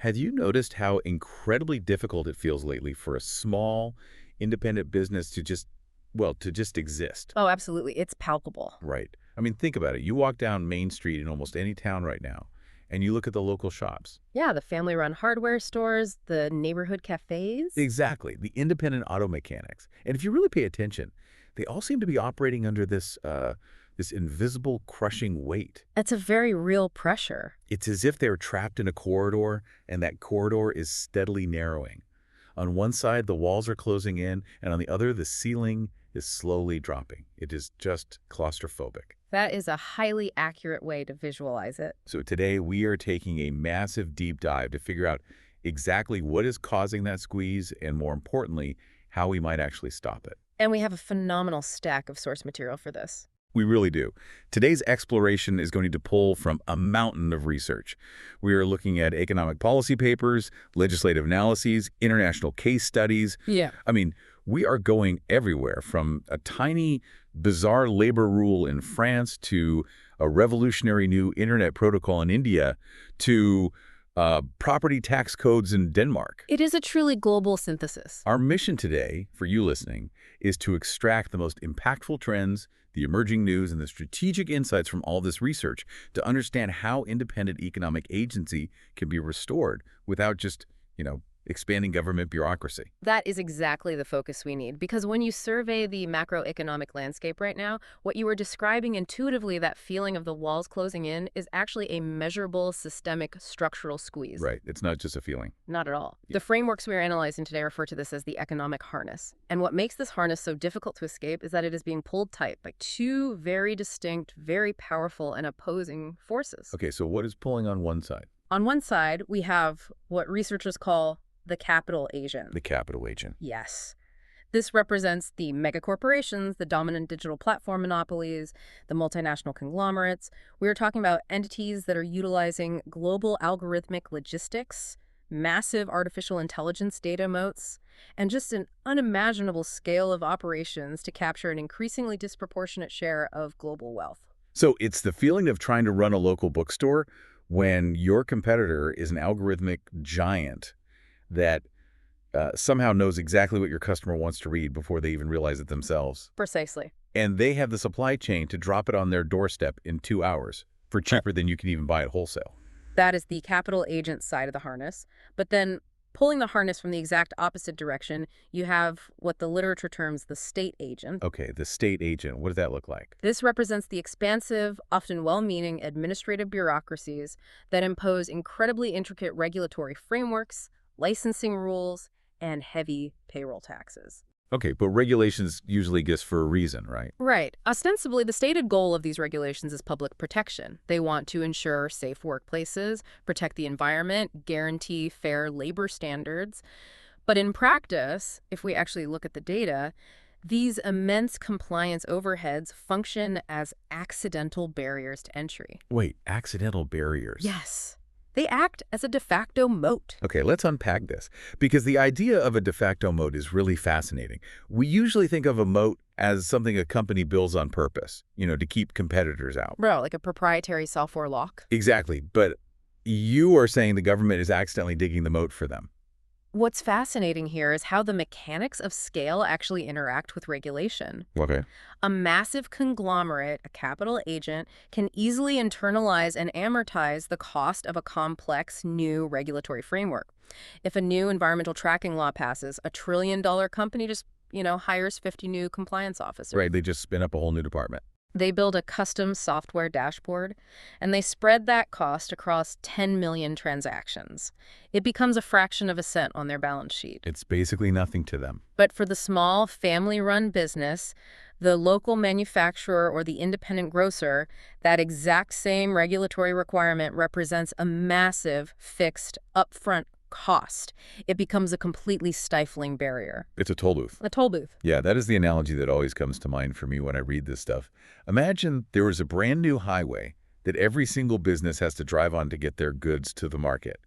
Have you noticed how incredibly difficult it feels lately for a small, independent business to just exist? Oh, absolutely. It's palpable. Right. I mean, think about it. You walk down Main Street in almost any town right now, and you look at the local shops. Yeah, the family-run hardware stores, the neighborhood cafes. Exactly. The independent auto mechanics. And if you really pay attention, they all seem to be operating under this invisible crushing weight. It's a very real pressure. It's as if they're trapped in a corridor, and that corridor is steadily narrowing. On one side, the walls are closing in, and on the other, the ceiling is slowly dropping. It is just claustrophobic. That is a highly accurate way to visualize it. So today, we are taking a massive deep dive to figure out exactly what is causing that squeeze, and more importantly, how we might actually stop it. And we have a phenomenal stack of source material for this. We really do. Today's exploration is going to pull from a mountain of research. We are looking at economic policy papers, legislative analyses, international case studies. Yeah. I mean, we are going everywhere from a tiny, bizarre labor rule in France to a revolutionary new internet protocol in India to property tax codes in Denmark. It is a truly global synthesis. Our mission today, for you listening, is to extract the most impactful trends, the emerging news, and the strategic insights from all this research to understand how independent economic agency can be restored without just, expanding government bureaucracy. That is exactly the focus we need, because when you survey the macroeconomic landscape right now, what you are describing intuitively, that feeling of the walls closing in, is actually a measurable systemic structural squeeze. Right. It's not just a feeling. Not at all. The frameworks we are analyzing today refer to this as the economic harness. And what makes this harness so difficult to escape is that it is being pulled tight by two very distinct, very powerful, and opposing forces. Okay, so what is pulling on one side? On one side, we have what researchers call the capital agent. The capital agent. Yes. This represents the megacorporations, the dominant digital platform monopolies, the multinational conglomerates. We are talking about entities that are utilizing global algorithmic logistics, massive artificial intelligence data moats, and just an unimaginable scale of operations to capture an increasingly disproportionate share of global wealth. So it's the feeling of trying to run a local bookstore when your competitor is an algorithmic giant that somehow knows exactly what your customer wants to read before they even realize it themselves. Precisely. And they have the supply chain to drop it on their doorstep in 2 hours for cheaper than you can even buy it wholesale. That is the capital agent side of the harness. But then pulling the harness from the exact opposite direction, you have what the literature terms the state agent. Okay, the state agent, what does that look like? This represents the expansive, often well-meaning administrative bureaucracies that impose incredibly intricate regulatory frameworks, licensing rules, and heavy payroll taxes. Okay, but regulations usually exist for a reason, right? Right. Ostensibly, the stated goal of these regulations is public protection. They want to ensure safe workplaces, protect the environment, guarantee fair labor standards. But in practice, if we actually look at the data, these immense compliance overheads function as accidental barriers to entry. Wait, accidental barriers? Yes. They act as a de facto moat. Okay, let's unpack this, because the idea of a de facto moat is really fascinating. We usually think of a moat as something a company builds on purpose, to keep competitors out. Bro, like a proprietary software lock. Exactly, but you are saying the government is accidentally digging the moat for them. What's fascinating here is how the mechanics of scale actually interact with regulation. Okay. A massive conglomerate, a capital agent, can easily internalize and amortize the cost of a complex new regulatory framework. If a new environmental tracking law passes, a $1 trillion company just, hires 50 new compliance officers. Right, they just spin up a whole new department. They build a custom software dashboard, and they spread that cost across 10 million transactions. It becomes a fraction of a cent on their balance sheet. It's basically nothing to them. But for the small, family-run business, the local manufacturer or the independent grocer, that exact same regulatory requirement represents a massive, fixed, upfront cost. It becomes a completely stifling barrier. It's a toll booth. A toll booth. Yeah, that is the analogy that always comes to mind for me when I read this stuff. Imagine there was a brand new highway that every single business has to drive on to get their goods to the market.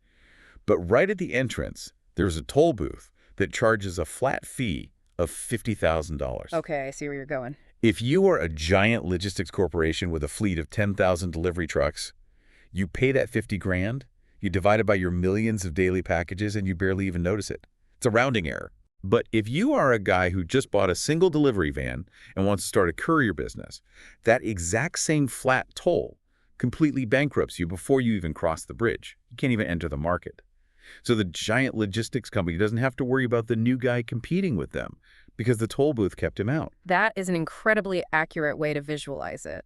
But right at the entrance, there's a toll booth that charges a flat fee of $50,000. Okay, I see where you're going. If you are a giant logistics corporation with a fleet of 10,000 delivery trucks, you pay that 50 grand, You divide it by your millions of daily packages and you barely even notice it. It's a rounding error. But if you are a guy who just bought a single delivery van and wants to start a courier business, that exact same flat toll completely bankrupts you before you even cross the bridge. You can't even enter the market. So the giant logistics company doesn't have to worry about the new guy competing with them because the toll booth kept him out. That is an incredibly accurate way to visualize it.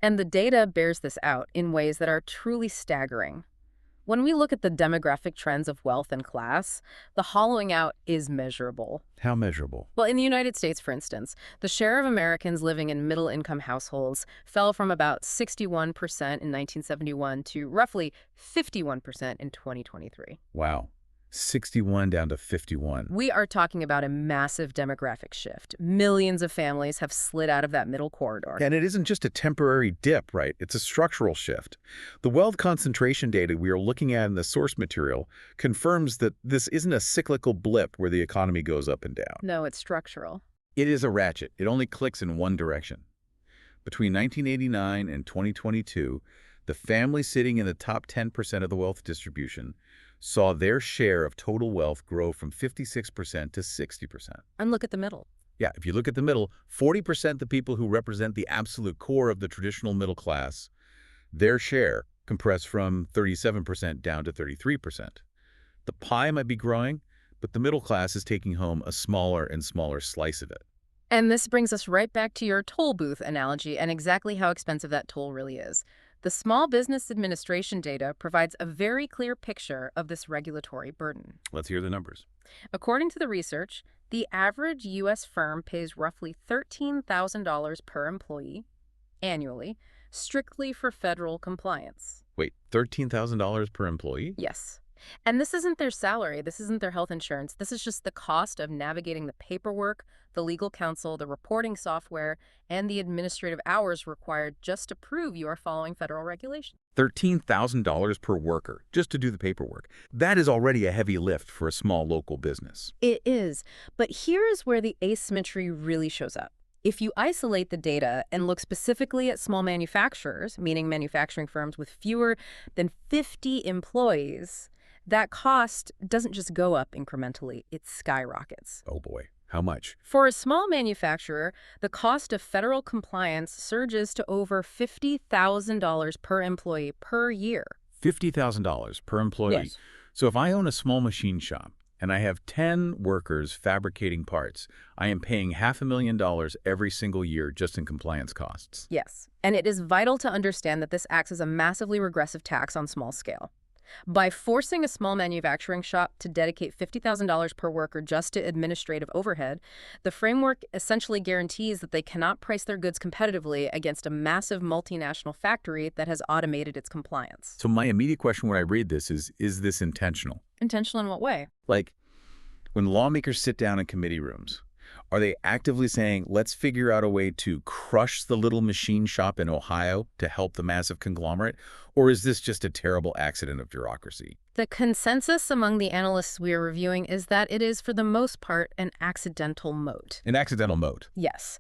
And the data bears this out in ways that are truly staggering. When we look at the demographic trends of wealth and class, the hollowing out is measurable. How measurable? Well, in the United States, for instance, the share of Americans living in middle-income households fell from about 61% in 1971 to roughly 51% in 2023. Wow. 61 down to 51. We are talking about a massive demographic shift. Millions of families have slid out of that middle corridor. And it isn't just a temporary dip, right? It's a structural shift. The wealth concentration data we are looking at in the source material confirms that this isn't a cyclical blip where the economy goes up and down. No, it's structural. It is a ratchet. It only clicks in one direction. Between 1989 and 2022, the families sitting in the top 10% of the wealth distribution saw their share of total wealth grow from 56% to 60%. And look at the middle. Yeah, if you look at the middle, 40% the people who represent the absolute core of the traditional middle class, their share compressed from 37% down to 33%. The pie might be growing, but the middle class is taking home a smaller and smaller slice of it. And this brings us right back to your toll booth analogy and exactly how expensive that toll really is. The Small Business Administration data provides a very clear picture of this regulatory burden. Let's hear the numbers. According to the research, the average U.S. firm pays roughly $13,000 per employee annually, strictly for federal compliance. Wait, $13,000 per employee? Yes. And this isn't their salary, this isn't their health insurance, this is just the cost of navigating the paperwork, the legal counsel, the reporting software, and the administrative hours required just to prove you are following federal regulations. $13,000 per worker just to do the paperwork. That is already a heavy lift for a small local business. It is, but here is where the asymmetry really shows up. If you isolate the data and look specifically at small manufacturers, meaning manufacturing firms with fewer than 50 employees, that cost doesn't just go up incrementally, it skyrockets. Oh boy, how much? For a small manufacturer, the cost of federal compliance surges to over $50,000 per employee per year. $50,000 per employee. Yes. So if I own a small machine shop and I have 10 workers fabricating parts, I am paying $500,000 every single year just in compliance costs. Yes, and it is vital to understand that this acts as a massively regressive tax on small scale. By forcing a small manufacturing shop to dedicate $50,000 per worker just to administrative overhead, the framework essentially guarantees that they cannot price their goods competitively against a massive multinational factory that has automated its compliance. So my immediate question when I read this is this intentional? Intentional in what way? Like, when lawmakers sit down in committee rooms, are they actively saying, let's figure out a way to crush the little machine shop in Ohio to help the massive conglomerate? Or is this just a terrible accident of bureaucracy? The consensus among the analysts we are reviewing is that it is, for the most part, an accidental moat. An accidental moat. Yes.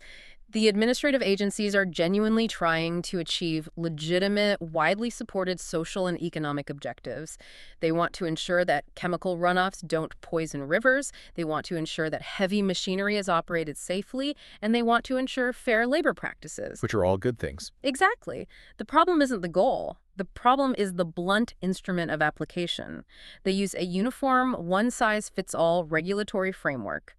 The administrative agencies are genuinely trying to achieve legitimate, widely supported social and economic objectives. They want to ensure that chemical runoffs don't poison rivers, they want to ensure that heavy machinery is operated safely, and they want to ensure fair labor practices. Which are all good things. Exactly. The problem isn't the goal. The problem is the blunt instrument of application. They use a uniform, one-size-fits-all regulatory framework.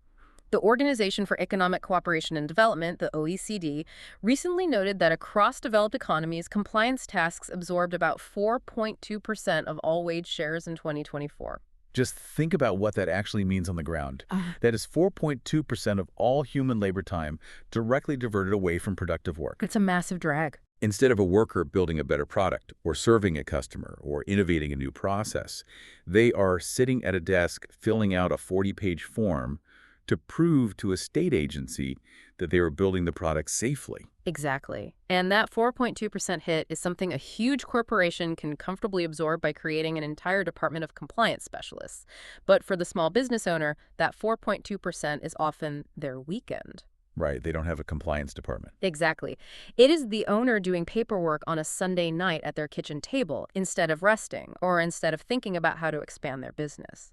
The Organization for Economic Cooperation and Development, the OECD, recently noted that across developed economies, compliance tasks absorbed about 4.2% of all wage shares in 2024. Just think about what that actually means on the ground. That is 4.2% of all human labor time directly diverted away from productive work. It's a massive drag. Instead of a worker building a better product or serving a customer or innovating a new process, they are sitting at a desk filling out a 40-page form to prove to a state agency that they were building the product safely. Exactly. And that 4.2% hit is something a huge corporation can comfortably absorb by creating an entire department of compliance specialists. But for the small business owner, that 4.2% is often their weekend. Right, they don't have a compliance department. Exactly. It is the owner doing paperwork on a Sunday night at their kitchen table instead of resting or instead of thinking about how to expand their business.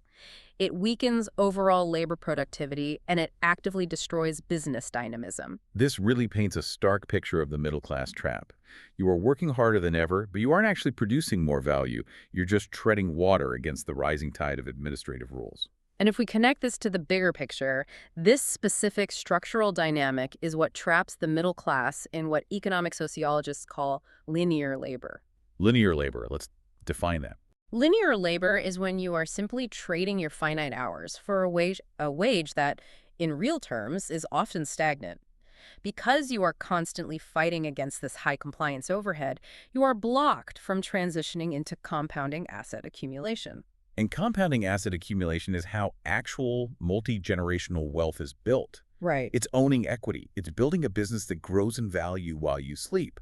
It weakens overall labor productivity and it actively destroys business dynamism. This really paints a stark picture of the middle-class trap. You are working harder than ever, but you aren't actually producing more value. You're just treading water against the rising tide of administrative rules. And if we connect this to the bigger picture, this specific structural dynamic is what traps the middle class in what economic sociologists call linear labor. Linear labor, let's define that. Linear labor is when you are simply trading your finite hours for a wage that, in real terms, is often stagnant. Because you are constantly fighting against this high compliance overhead, you are blocked from transitioning into compounding asset accumulation. And compounding asset accumulation is how actual multi-generational wealth is built. Right. It's owning equity. It's building a business that grows in value while you sleep.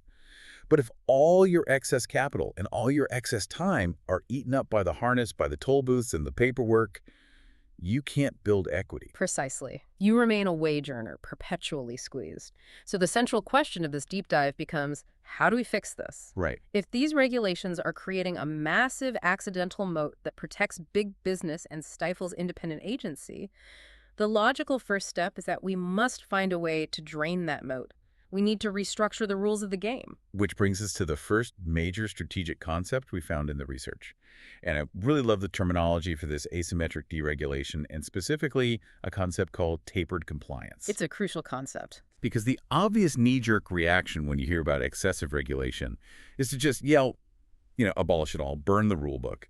But if all your excess capital and all your excess time are eaten up by the harness, by the toll booths and the paperwork, you can't build equity. Precisely. You remain a wage earner, perpetually squeezed. So the central question of this deep dive becomes, how do we fix this? Right. If these regulations are creating a massive accidental moat that protects big business and stifles independent agency, the logical first step is that we must find a way to drain that moat. We need to restructure the rules of the game. Which brings us to the first major strategic concept we found in the research. And I really love the terminology for this asymmetric deregulation, and specifically a concept called tapered compliance. It's a crucial concept. Because the obvious knee-jerk reaction when you hear about excessive regulation is to just yell, abolish it all, burn the rule book.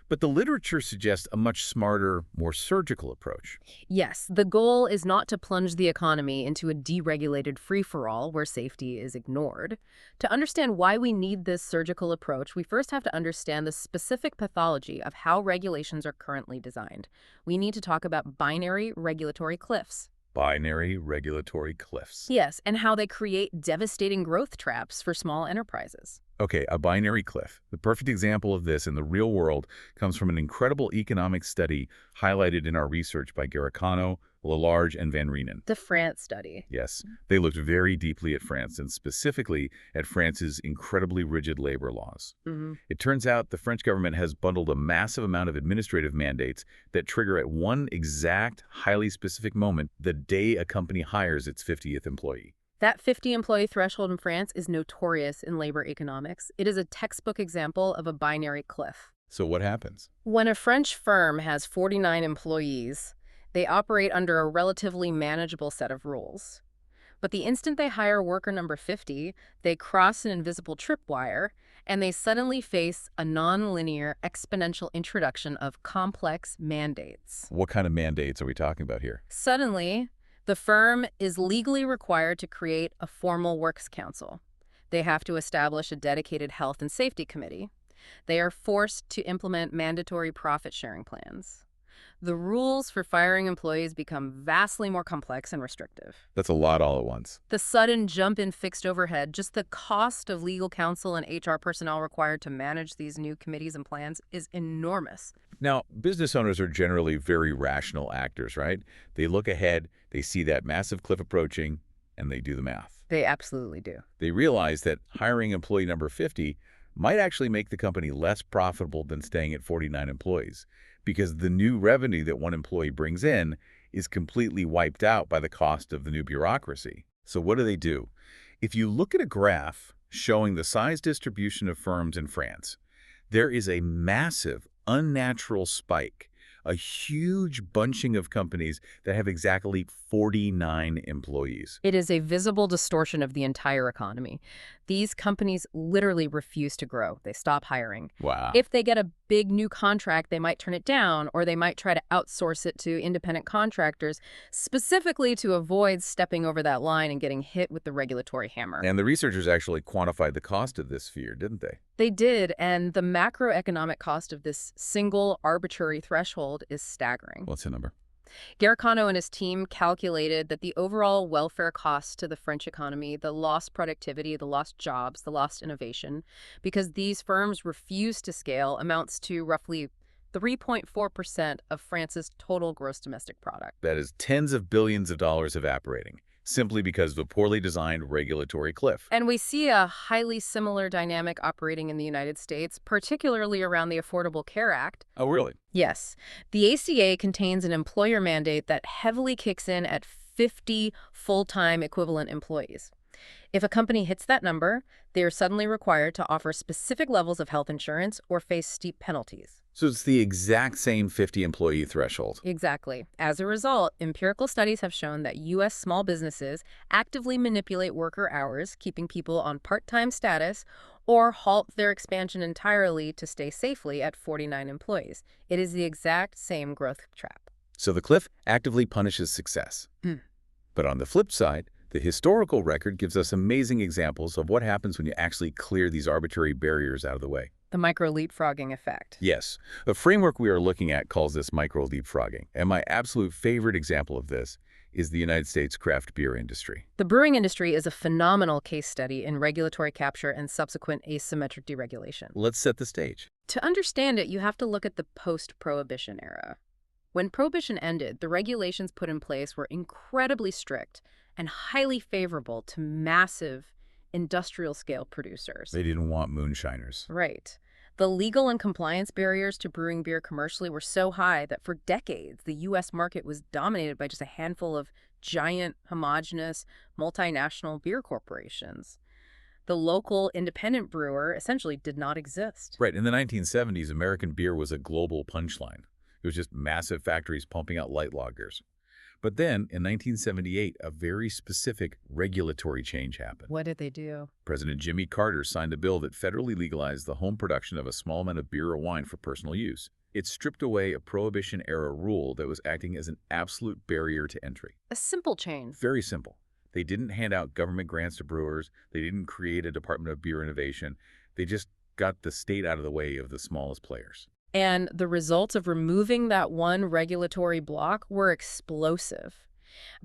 But the literature suggests a much smarter, more surgical approach. Yes, the goal is not to plunge the economy into a deregulated free-for-all where safety is ignored. To understand why we need this surgical approach, we first have to understand the specific pathology of how regulations are currently designed. We need to talk about binary regulatory cliffs. Binary regulatory cliffs. Yes, and how they create devastating growth traps for small enterprises. Okay, a binary cliff. The perfect example of this in the real world comes from an incredible economic study highlighted in our research by Garicano, Lalarge, and Van Reenen. The France study. Yes, they looked very deeply at France, and specifically at France's incredibly rigid labor laws. It turns out the French government has bundled a massive amount of administrative mandates that trigger at one exact, highly specific moment the day a company hires its 50th employee. That 50-employee threshold in France is notorious in labor economics. It is a textbook example of a binary cliff. So what happens? When a French firm has 49 employees, they operate under a relatively manageable set of rules. But the instant they hire worker number 50, they cross an invisible tripwire, and they suddenly face a nonlinear, exponential introduction of complex mandates. What kind of mandates are we talking about here? Suddenly, the firm is legally required to create a formal works council. They have to establish a dedicated health and safety committee. They are forced to implement mandatory profit-sharing plans. The rules for firing employees become vastly more complex and restrictive. That's a lot all at once. The sudden jump in fixed overhead, just the cost of legal counsel and HR personnel required to manage these new committees and plans is enormous. Now, business owners are generally very rational actors, right? They look ahead, they see that massive cliff approaching, and they do the math. They absolutely do. They realize that hiring employee number 50 might actually make the company less profitable than staying at 49 employees, because the new revenue that one employee brings in is completely wiped out by the cost of the new bureaucracy. So what do? If you look at a graph showing the size distribution of firms in France, there is a massive, unnatural spike, a huge bunching of companies that have exactly 49 employees. It is a visible distortion of the entire economy. These companies literally refuse to grow. They stop hiring. Wow. If they get a big new contract, they might turn it down, or they might try to outsource it to independent contractors, specifically to avoid stepping over that line and getting hit with the regulatory hammer. And the researchers actually quantified the cost of this fear, didn't they? They did, and the macroeconomic cost of this single arbitrary threshold is staggering. What's the number? Garicano and his team calculated that the overall welfare costs to the French economy, the lost productivity, the lost jobs, the lost innovation, because these firms refuse to scale, amounts to roughly 3.4% of France's total gross domestic product. That is tens of billions of dollars evaporating. simply because of a poorly designed regulatory cliff. And we see a highly similar dynamic operating in the United States, particularly around the Affordable Care Act. Oh, really? Yes, the ACA contains an employer mandate that heavily kicks in at 50 full-time equivalent employees. If a company hits that number, they are suddenly required to offer specific levels of health insurance or face steep penalties. So it's the exact same 50-employee threshold. Exactly. As a result, empirical studies have shown that U.S. small businesses actively manipulate worker hours, keeping people on part-time status, or halt their expansion entirely to stay safely at 49 employees. It is the exact same growth trap. So the cliff actively punishes success. But on the flip side, the historical record gives us amazing examples of what happens when you actually clear these arbitrary barriers out of the way. The micro-leapfrogging effect. Yes, the framework we are looking at calls this micro-leapfrogging, and my absolute favorite example of this is the United States craft beer industry. The brewing industry is a phenomenal case study in regulatory capture and subsequent asymmetric deregulation. Let's set the stage. To understand it, you have to look at the post-Prohibition era. When Prohibition ended, the regulations put in place were incredibly strict and highly favorable to massive industrial-scale producers. They didn't want moonshiners. Right. The legal and compliance barriers to brewing beer commercially were so high that for decades, the U.S. market was dominated by just a handful of giant, homogenous, multinational beer corporations. The local independent brewer essentially did not exist. Right, in the 1970s, American beer was a global punchline. It was just massive factories pumping out light lagers. But then, in 1978, a very specific regulatory change happened. What did they do? President Jimmy Carter signed a bill that federally legalized the home production of a small amount of beer or wine for personal use. It stripped away a Prohibition-era rule that was acting as an absolute barrier to entry. A simple change. Very simple. They didn't hand out government grants to brewers. They didn't create a Department of Beer Innovation. They just got the state out of the way of the smallest players. And the results of removing that one regulatory block were explosive.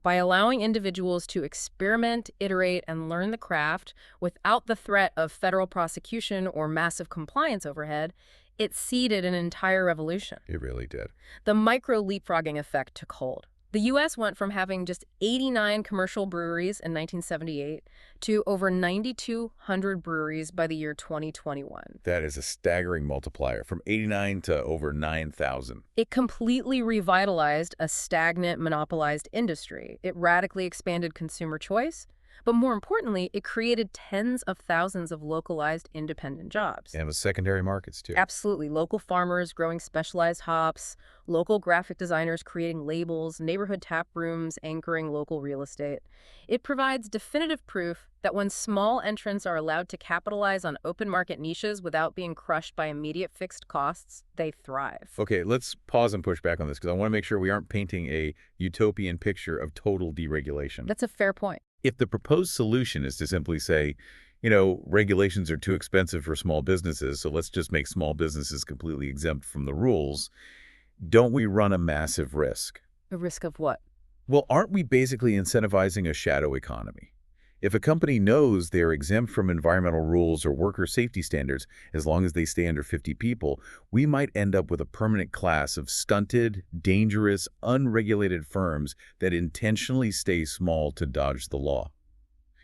By allowing individuals to experiment, iterate, and learn the craft without the threat of federal prosecution or massive compliance overhead, it seeded an entire revolution. It really did. The micro-leapfrogging effect took hold. The U.S. went from having just 89 commercial breweries in 1978 to over 9,200 breweries by the year 2021. That is a staggering multiplier, from 89 to over 9,000. It completely revitalized a stagnant, monopolized industry. It radically expanded consumer choice, but more importantly, it created tens of thousands of localized independent jobs. And with secondary markets, too. Absolutely. Local farmers growing specialized hops, local graphic designers creating labels, neighborhood tap rooms anchoring local real estate. It provides definitive proof that when small entrants are allowed to capitalize on open market niches without being crushed by immediate fixed costs, they thrive. Okay, let's pause and push back on this, because I want to make sure we aren't painting a utopian picture of total deregulation. That's a fair point. If the proposed solution is to simply say, regulations are too expensive for small businesses, so let's just make small businesses completely exempt from the rules, don't we run a massive risk? A risk of what? Well, aren't we basically incentivizing a shadow economy? If a company knows they're exempt from environmental rules or worker safety standards as long as they stay under 50 people, we might end up with a permanent class of stunted, dangerous, unregulated firms that intentionally stay small to dodge the law.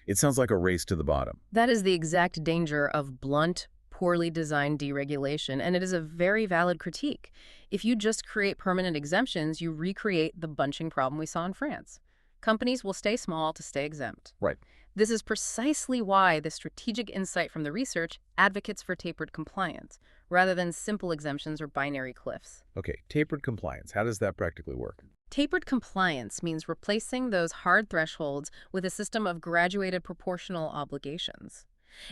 It sounds like a race to the bottom. That is the exact danger of blunt, poorly designed deregulation, and it is a very valid critique. If you just create permanent exemptions, you recreate the bunching problem we saw in France. Companies will stay small to stay exempt. Right. This is precisely why the strategic insight from the research advocates for tapered compliance, rather than simple exemptions or binary cliffs. Okay, tapered compliance. How does that practically work? Tapered compliance means replacing those hard thresholds with a system of graduated proportional obligations.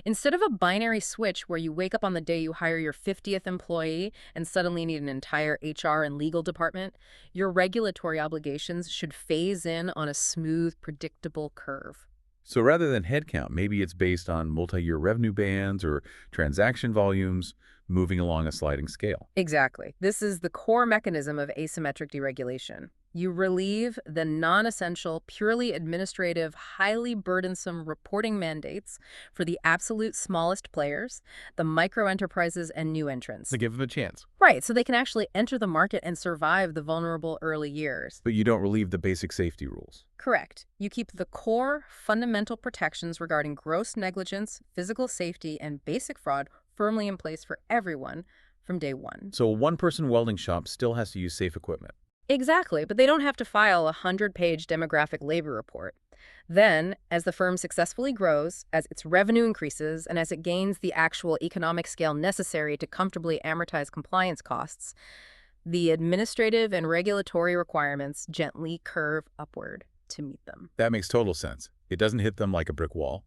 Instead of a binary switch where you wake up on the day you hire your 50th employee and suddenly need an entire HR and legal department, your regulatory obligations should phase in on a smooth, predictable curve. So rather than headcount, maybe it's based on multi-year revenue bands or transaction volumes, moving along a sliding scale. Exactly. This is the core mechanism of asymmetric deregulation. You relieve the non-essential, purely administrative, highly burdensome reporting mandates for the absolute smallest players, the micro-enterprises and new entrants. To give them a chance. Right, so they can actually enter the market and survive the vulnerable early years. But you don't relieve the basic safety rules. Correct. You keep the core, fundamental protections regarding gross negligence, physical safety, and basic fraud firmly in place for everyone from day one. So a one-person welding shop still has to use safe equipment. Exactly, but they don't have to file a 100-page demographic labor report. Then, as the firm successfully grows, as its revenue increases, and as it gains the actual economic scale necessary to comfortably amortize compliance costs, the administrative and regulatory requirements gently curve upward to meet them. That makes total sense. It doesn't hit them like a brick wall.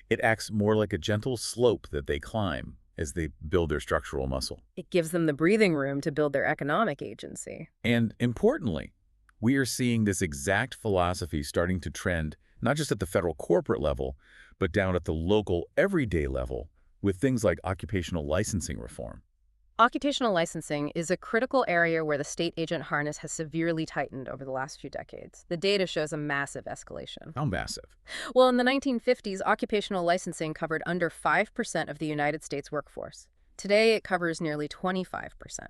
It acts more like a gentle slope that they climb as they build their structural muscle. It gives them the breathing room to build their economic agency. And importantly, we are seeing this exact philosophy starting to trend not just at the federal corporate level, but down at the local everyday level with things like occupational licensing reform. Occupational licensing is a critical area where the state agent harness has severely tightened over the last few decades. The data shows a massive escalation. How massive? Well, in the 1950s, occupational licensing covered under 5% of the United States workforce. Today, it covers nearly 25%.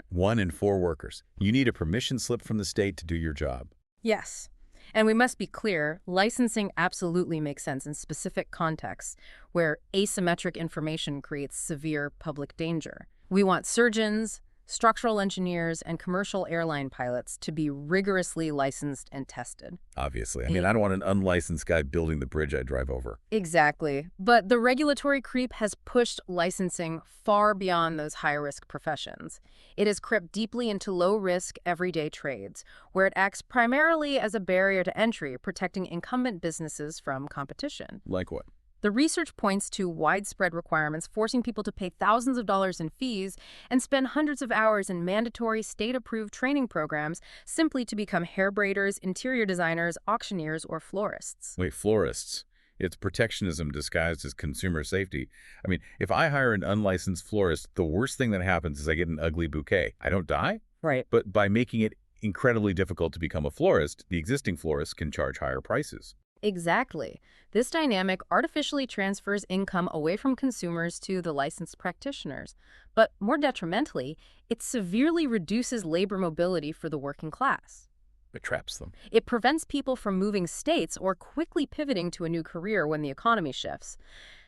1 in 4 workers. You need a permission slip from the state to do your job. Yes. And we must be clear, licensing absolutely makes sense in specific contexts where asymmetric information creates severe public danger. We want surgeons, structural engineers, and commercial airline pilots to be rigorously licensed and tested. Obviously. I mean, I don't want an unlicensed guy building the bridge I drive over. Exactly. But the regulatory creep has pushed licensing far beyond those high-risk professions. It has crept deeply into low-risk, everyday trades, where it acts primarily as a barrier to entry, protecting incumbent businesses from competition. Like what? The research points to widespread requirements forcing people to pay thousands of dollars in fees and spend hundreds of hours in mandatory state-approved training programs simply to become hair braiders, interior designers, auctioneers, or florists. Wait, florists? It's protectionism disguised as consumer safety. I mean, if I hire an unlicensed florist, the worst thing that happens is I get an ugly bouquet. I don't die? Right. But by making it incredibly difficult to become a florist, the existing florists can charge higher prices. Exactly. This dynamic artificially transfers income away from consumers to the licensed practitioners. But more detrimentally, it severely reduces labor mobility for the working class. It traps them. It prevents people from moving states or quickly pivoting to a new career when the economy shifts.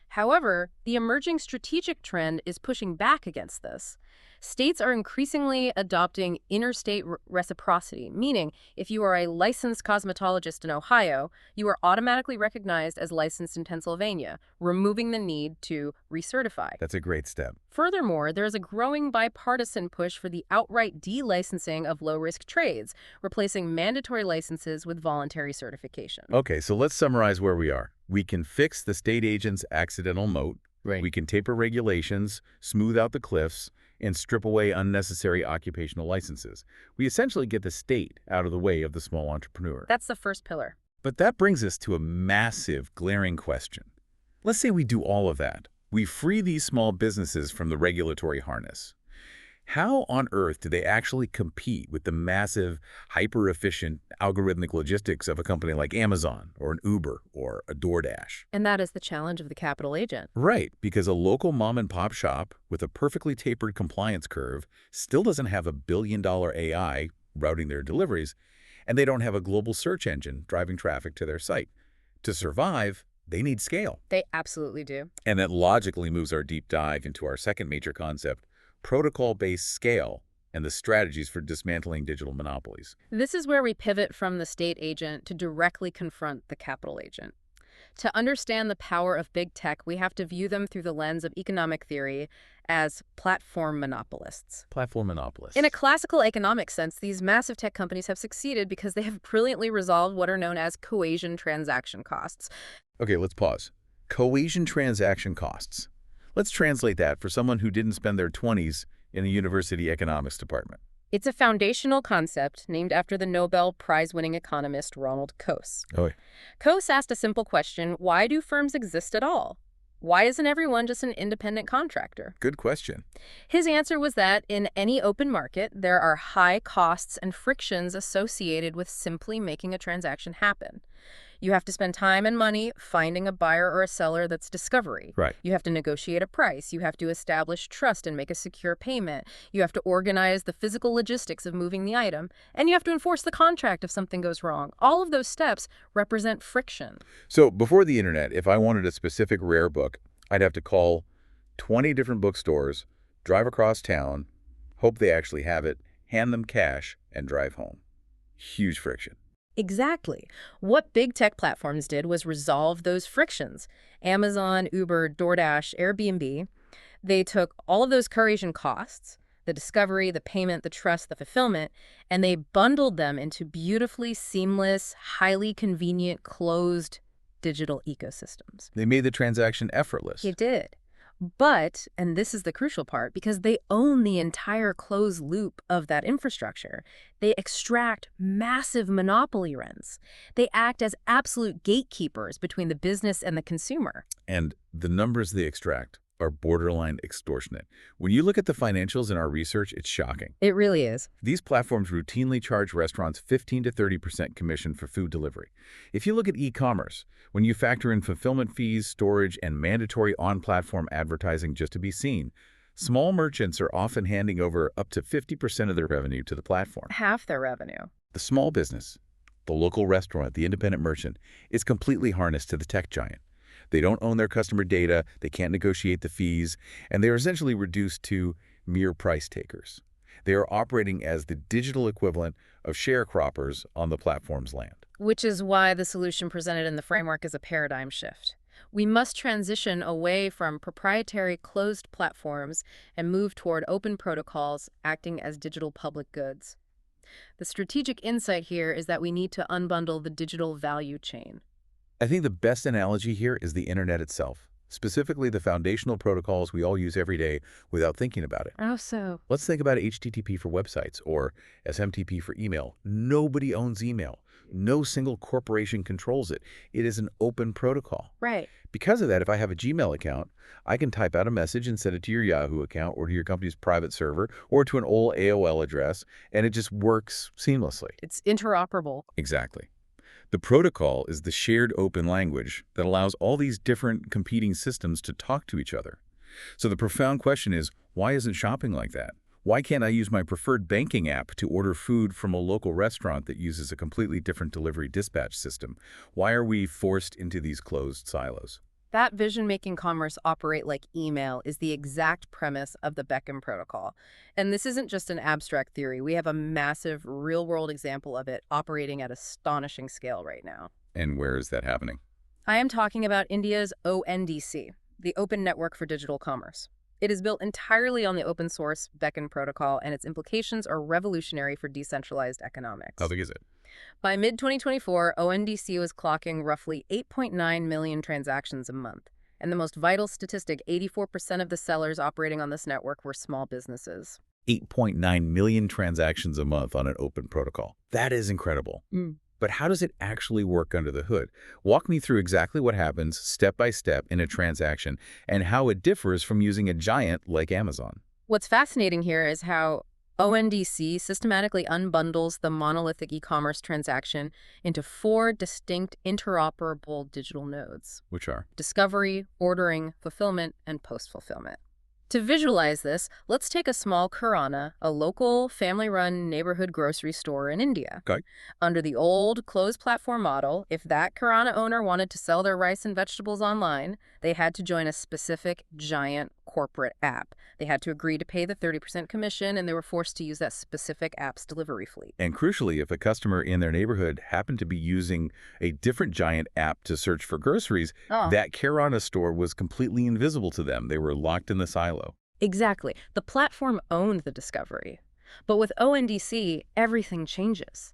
However, the emerging strategic trend is pushing back against this. States are increasingly adopting interstate reciprocity, meaning if you are a licensed cosmetologist in Ohio, you are automatically recognized as licensed in Pennsylvania, removing the need to recertify. That's a great step. Furthermore, there is a growing bipartisan push for the outright delicensing of low-risk trades, replacing mandatory licenses with voluntary certification. Okay, so let's summarize where we are. We can fix the state agent's accidental moat. Right. We can taper regulations, smooth out the cliffs, and strip away unnecessary occupational licenses. We essentially get the state out of the way of the small entrepreneur. That's the first pillar. But that brings us to a massive, glaring question. Let's say we do all of that. We free these small businesses from the regulatory harness. How on earth do they actually compete with the massive, hyper-efficient, algorithmic logistics of a company like Amazon or an Uber or a DoorDash? And that is the challenge of the capital agent. Right, because a local mom-and-pop shop with a perfectly tapered compliance curve still doesn't have a billion-dollar AI routing their deliveries, and they don't have a global search engine driving traffic to their site. To survive, they need scale. They absolutely do. And that logically moves our deep dive into our second major concept, protocol-based scale and the strategies for dismantling digital monopolies. This is where we pivot from the state agent to directly confront the capital agent. To understand the power of big tech, we have to view them through the lens of economic theory as platform monopolists. Platform monopolists. In a classical economic sense, these massive tech companies have succeeded because they have brilliantly resolved what are known as cohesion transaction costs. Okay, let's pause. Cohesion transaction costs. Let's translate that for someone who didn't spend their 20s in a university economics department. It's a foundational concept named after the Nobel Prize-winning economist Ronald Coase. Oh. Coase asked a simple question: why do firms exist at all? Why isn't everyone just an independent contractor? Good question. His answer was that in any open market, there are high costs and frictions associated with simply making a transaction happen. You have to spend time and money finding a buyer or a seller that's discovery. Right. You have to negotiate a price. You have to establish trust and make a secure payment. You have to organize the physical logistics of moving the item. And you have to enforce the contract if something goes wrong. All of those steps represent friction. So before the internet, if I wanted a specific rare book, I'd have to call 20 different bookstores, drive across town, hope they actually have it, hand them cash, and drive home. Huge friction. Exactly. What big tech platforms did was resolve those frictions. Amazon, Uber, DoorDash, Airbnb, they took all of those curation costs, the discovery, the payment, the trust, the fulfillment, and they bundled them into beautifully seamless, highly convenient, closed digital ecosystems. They made the transaction effortless. It did. But, and this is the crucial part, because they own the entire closed loop of that infrastructure, they extract massive monopoly rents. They act as absolute gatekeepers between the business and the consumer. And the numbers they extract are borderline extortionate. When you look at the financials in our research, it's shocking. It really is. These platforms routinely charge restaurants 15 to 30% commission for food delivery. If you look at e-commerce, when you factor in fulfillment fees, storage, and mandatory on-platform advertising just to be seen, small merchants are often handing over up to 50% of their revenue to the platform. Half their revenue. The small business, the local restaurant, the independent merchant, is completely harnessed to the tech giant. They don't own their customer data, they can't negotiate the fees, and they are essentially reduced to mere price takers. They are operating as the digital equivalent of sharecroppers on the platform's land. Which is why the solution presented in the framework is a paradigm shift. We must transition away from proprietary closed platforms and move toward open protocols acting as digital public goods. The strategic insight here is that we need to unbundle the digital value chain. I think the best analogy here is the internet itself, specifically the foundational protocols we all use every day without thinking about it. How so? Let's think about HTTP for websites or SMTP for email. Nobody owns email. No single corporation controls it. It is an open protocol. Right. Because of that, if I have a Gmail account, I can type out a message and send it to your Yahoo account or to your company's private server or to an old AOL address, and it just works seamlessly. It's interoperable. Exactly. The protocol is the shared open language that allows all these different competing systems to talk to each other. So the profound question is, why isn't shopping like that? Why can't I use my preferred banking app to order food from a local restaurant that uses a completely different delivery dispatch system? Why are we forced into these closed silos? That vision making commerce operate like email is the exact premise of the Beckon protocol. And this isn't just an abstract theory. We have a massive real-world example of it operating at astonishing scale right now. And where is that happening? I am talking about India's ONDC, the Open Network for Digital Commerce. It is built entirely on the open source Beckon protocol, and its implications are revolutionary for decentralized economics. How big is it? By mid-2024, ONDC was clocking roughly 8.9 million transactions a month. And the most vital statistic, 84% of the sellers operating on this network were small businesses. 8.9 million transactions a month on an open protocol. That is incredible. But how does it actually work under the hood? Walk me through exactly what happens step by step in a transaction and how it differs from using a giant like Amazon. What's fascinating here is how ONDC systematically unbundles the monolithic e-commerce transaction into 4 distinct interoperable digital nodes: Which are? discovery, ordering, fulfillment, and post-fulfillment. To visualize this, let's take a small kirana, a local family-run neighborhood grocery store in India. Okay. Under the old closed platform model, if that kirana owner wanted to sell their rice and vegetables online, they had to join a specific giant corporate app. They had to agree to pay the 30% commission, and they were forced to use that specific app's delivery fleet. And crucially, if a customer in their neighborhood happened to be using a different giant app to search for groceries, that kirana store was completely invisible to them. They were locked in the silo. Exactly. The platform owned the discovery. But with ONDC, everything changes.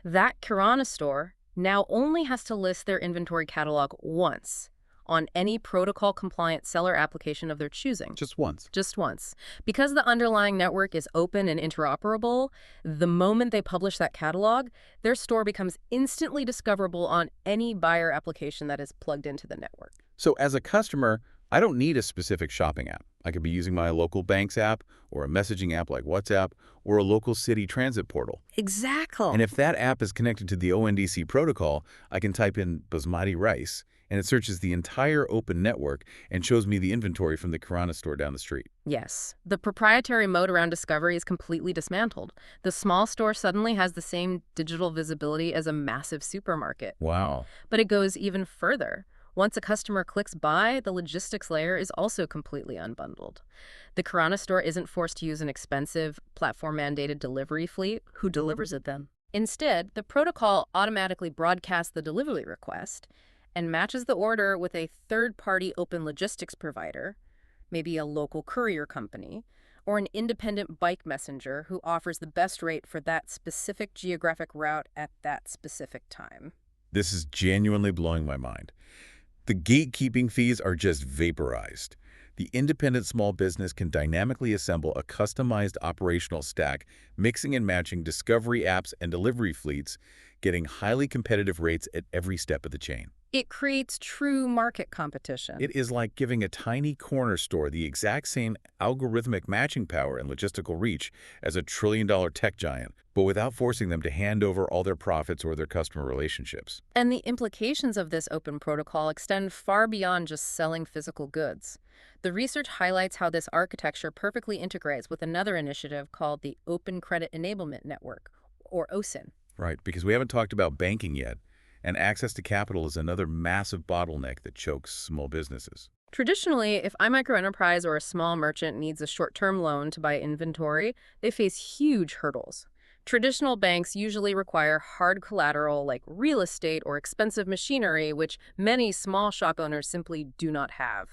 That kirana store now only has to list their inventory catalog once on any protocol-compliant seller application of their choosing. Just once. Just once. Because the underlying network is open and interoperable, the moment they publish that catalog, their store becomes instantly discoverable on any buyer application that is plugged into the network. So as a customer, I don't need a specific shopping app. I could be using my local bank's app or a messaging app like WhatsApp or a local city transit portal. Exactly. And if that app is connected to the ONDC protocol, I can type in basmati rice, and it searches the entire open network and shows me the inventory from the Kirana store down the street. Yes, the proprietary moat around discovery is completely dismantled. The small store suddenly has the same digital visibility as a massive supermarket. Wow. But it goes even further. Once a customer clicks buy, the logistics layer is also completely unbundled. The Kirana store isn't forced to use an expensive, platform-mandated delivery fleet. Who delivers it then? Instead, the protocol automatically broadcasts the delivery request and matches the order with a third-party open logistics provider, maybe a local courier company, or an independent bike messenger who offers the best rate for that specific geographic route at that specific time. This is genuinely blowing my mind. The gatekeeping fees are just vaporized. The independent small business can dynamically assemble a customized operational stack, mixing and matching discovery apps and delivery fleets, getting highly competitive rates at every step of the chain. It creates true market competition. It is like giving a tiny corner store the exact same algorithmic matching power and logistical reach as a trillion-dollar tech giant, but without forcing them to hand over all their profits or their customer relationships. And the implications of this open protocol extend far beyond just selling physical goods. The research highlights how this architecture perfectly integrates with another initiative called the Open Credit Enablement Network, or OCEN. Right, because we haven't talked about banking yet, and access to capital is another massive bottleneck that chokes small businesses. Traditionally, if iMicroenterprise or a small merchant needs a short-term loan to buy inventory, they face huge hurdles. Traditional banks usually require hard collateral like real estate or expensive machinery, which many small shop owners simply do not have.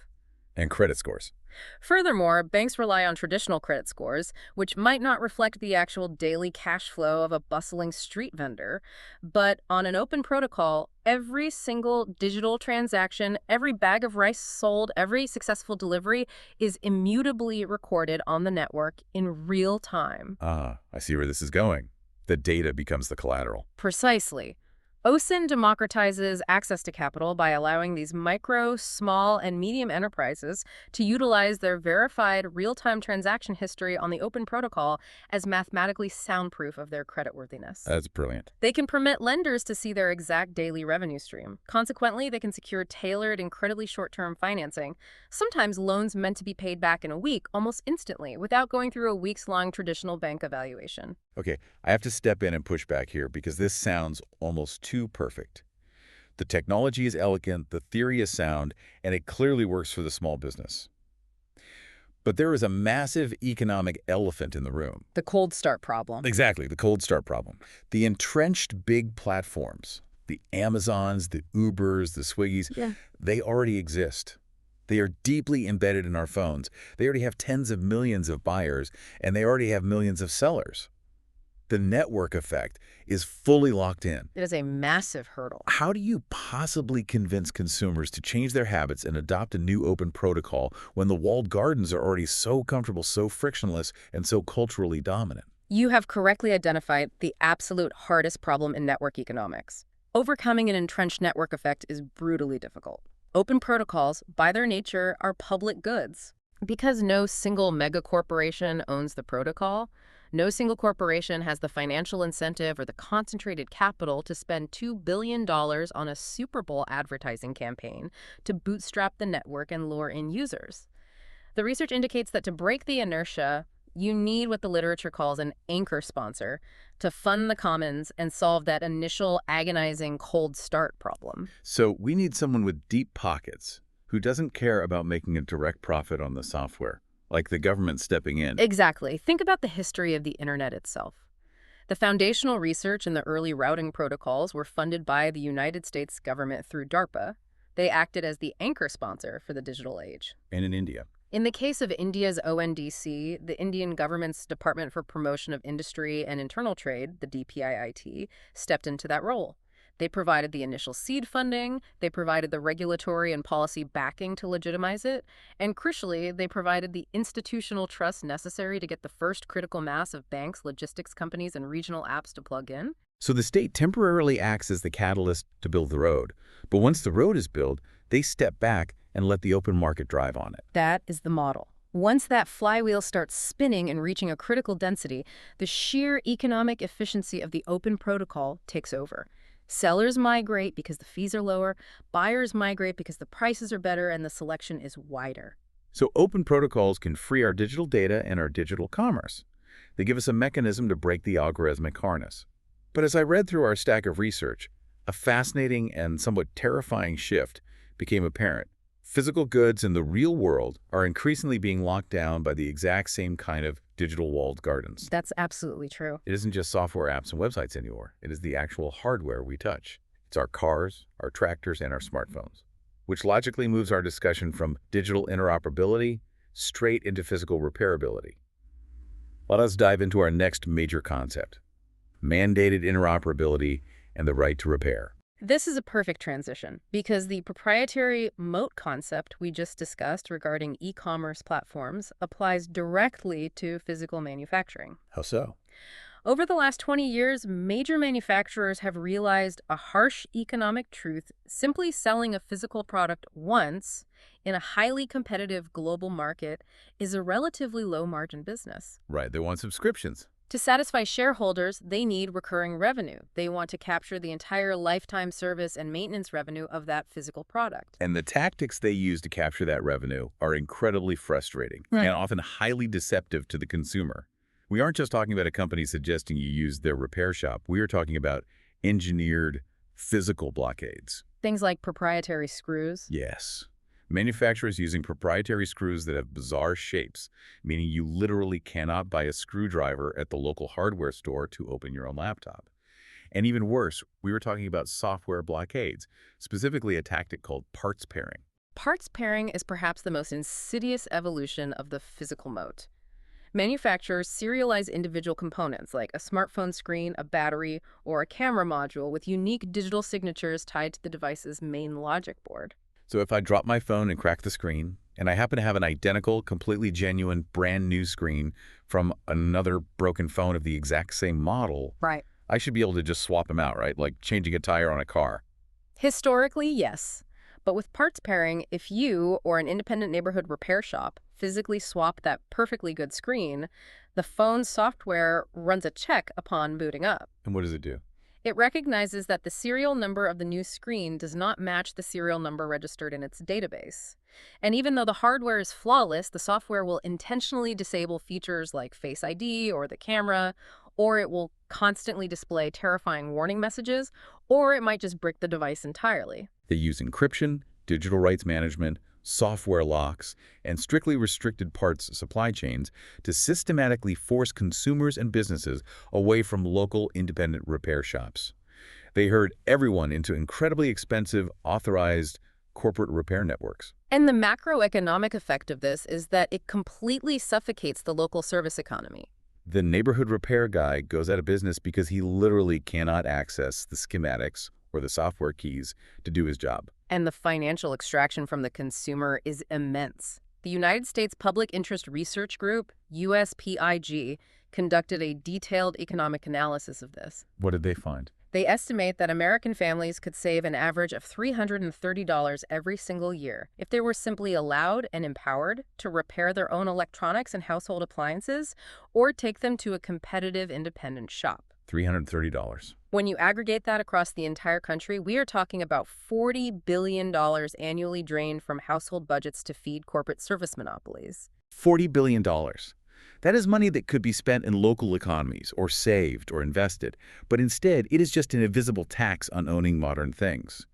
And credit scores. Furthermore, banks rely on traditional credit scores, which might not reflect the actual daily cash flow of a bustling street vendor. But on an open protocol, every single digital transaction, every bag of rice sold, every successful delivery is immutably recorded on the network in real time. Ah, I see where this is going. The data becomes the collateral. Precisely. OCEN democratizes access to capital by allowing these micro, small, and medium enterprises to utilize their verified real-time transaction history on the open protocol as mathematically soundproof of their creditworthiness. That's brilliant. They can permit lenders to see their exact daily revenue stream. Consequently, they can secure tailored, incredibly short-term financing, sometimes loans meant to be paid back in a week, almost instantly, without going through a weeks-long traditional bank evaluation. Okay, I have to step in and push back here because this sounds almost too perfect. The technology is elegant, the theory is sound, and it clearly works for the small business. But there is a massive economic elephant in the room. The cold start problem. Exactly, the cold start problem. The entrenched big platforms, the Amazons, the Ubers, the Swiggys, they already exist. They are deeply embedded in our phones. They already have tens of millions of buyers, and they already have millions of sellers. The network effect is fully locked in. It is a massive hurdle. How do you possibly convince consumers to change their habits and adopt a new open protocol when the walled gardens are already so comfortable, so frictionless, and so culturally dominant? You have correctly identified the absolute hardest problem in network economics. Overcoming an entrenched network effect is brutally difficult. Open protocols, by their nature, are public goods. Because no single megacorporation owns the protocol, no single corporation has the financial incentive or the concentrated capital to spend $2 billion on a Super Bowl advertising campaign to bootstrap the network and lure in users. The research indicates that to break the inertia, you need what the literature calls an anchor sponsor to fund the commons and solve that initial agonizing cold start problem. So we need someone with deep pockets who doesn't care about making a direct profit on the software, like the government stepping in. Exactly. Think about the history of the internet itself. The foundational research and the early routing protocols were funded by the United States government through DARPA. They acted as the anchor sponsor for the digital age. And in India. In the case of India's ONDC, the Indian government's Department for Promotion of Industry and Internal Trade, the DPIIT, stepped into that role. They provided the initial seed funding, they provided the regulatory and policy backing to legitimize it, and crucially, they provided the institutional trust necessary to get the first critical mass of banks, logistics companies, and regional apps to plug in. So the state temporarily acts as the catalyst to build the road. But once the road is built, they step back and let the open market drive on it. That is the model. Once that flywheel starts spinning and reaching a critical density, the sheer economic efficiency of the open protocol takes over. Sellers migrate because the fees are lower, buyers migrate because the prices are better and the selection is wider. So open protocols can free our digital data and our digital commerce. They give us a mechanism to break the algorithmic harness. But as I read through our stack of research, a fascinating and somewhat terrifying shift became apparent. Physical goods in the real world are increasingly being locked down by the exact same kind of digital walled gardens. That's absolutely true. It isn't just software apps and websites anymore. It is the actual hardware we touch. It's our cars, our tractors, and our smartphones, which logically moves our discussion from digital interoperability straight into physical repairability. Let us dive into our next major concept: mandated interoperability and the right to repair. This is a perfect transition because the proprietary moat concept we just discussed regarding e-commerce platforms applies directly to physical manufacturing. How so? Over the last 20 years, major manufacturers have realized a harsh economic truth: simply selling a physical product once in a highly competitive global market is a relatively low-margin business. Right, they want subscriptions. To satisfy shareholders, they need recurring revenue. They want to capture the entire lifetime service and maintenance revenue of that physical product. And the tactics they use to capture that revenue are incredibly frustrating and often highly deceptive to the consumer. We aren't just talking about a company suggesting you use their repair shop. We are talking about engineered physical blockades. Things like proprietary screws. Yes. Manufacturers using proprietary screws that have bizarre shapes, meaning you literally cannot buy a screwdriver at the local hardware store to open your own laptop. And even worse, we were talking about software blockades, specifically a tactic called parts pairing. Parts pairing is perhaps the most insidious evolution of the physical moat. Manufacturers serialize individual components like a smartphone screen, a battery, or a camera module with unique digital signatures tied to the device's main logic board. So if I drop my phone and crack the screen, and I happen to have an identical, completely genuine, brand new screen from another broken phone of the exact same model, Right. I should be able to just swap them out, right? Like changing a tire on a car. Historically, yes. But with parts pairing, if you or an independent neighborhood repair shop physically swap that perfectly good screen, the phone's software runs a check upon booting up. And what does it do? It recognizes that the serial number of the new screen does not match the serial number registered in its database. And even though the hardware is flawless, the software will intentionally disable features like Face ID or the camera, or it will constantly display terrifying warning messages, or it might just brick the device entirely. They use encryption, digital rights management, software locks, and strictly restricted parts supply chains to systematically force consumers and businesses away from local independent repair shops. They herd everyone into incredibly expensive, authorized corporate repair networks. And the macroeconomic effect of this is that it completely suffocates the local service economy. The neighborhood repair guy goes out of business because he literally cannot access the schematics or the software keys to do his job. And the financial extraction from the consumer is immense. The United States Public Interest Research Group, USPIG, conducted a detailed economic analysis of this. What did they find? They estimate that American families could save an average of $330 every single year if they were simply allowed and empowered to repair their own electronics and household appliances or take them to a competitive independent shop. $330. When you aggregate that across the entire country, we are talking about $40 billion annually drained from household budgets to feed corporate service monopolies. $40 billion. That is money that could be spent in local economies or saved or invested, but instead it is just an invisible tax on owning modern things.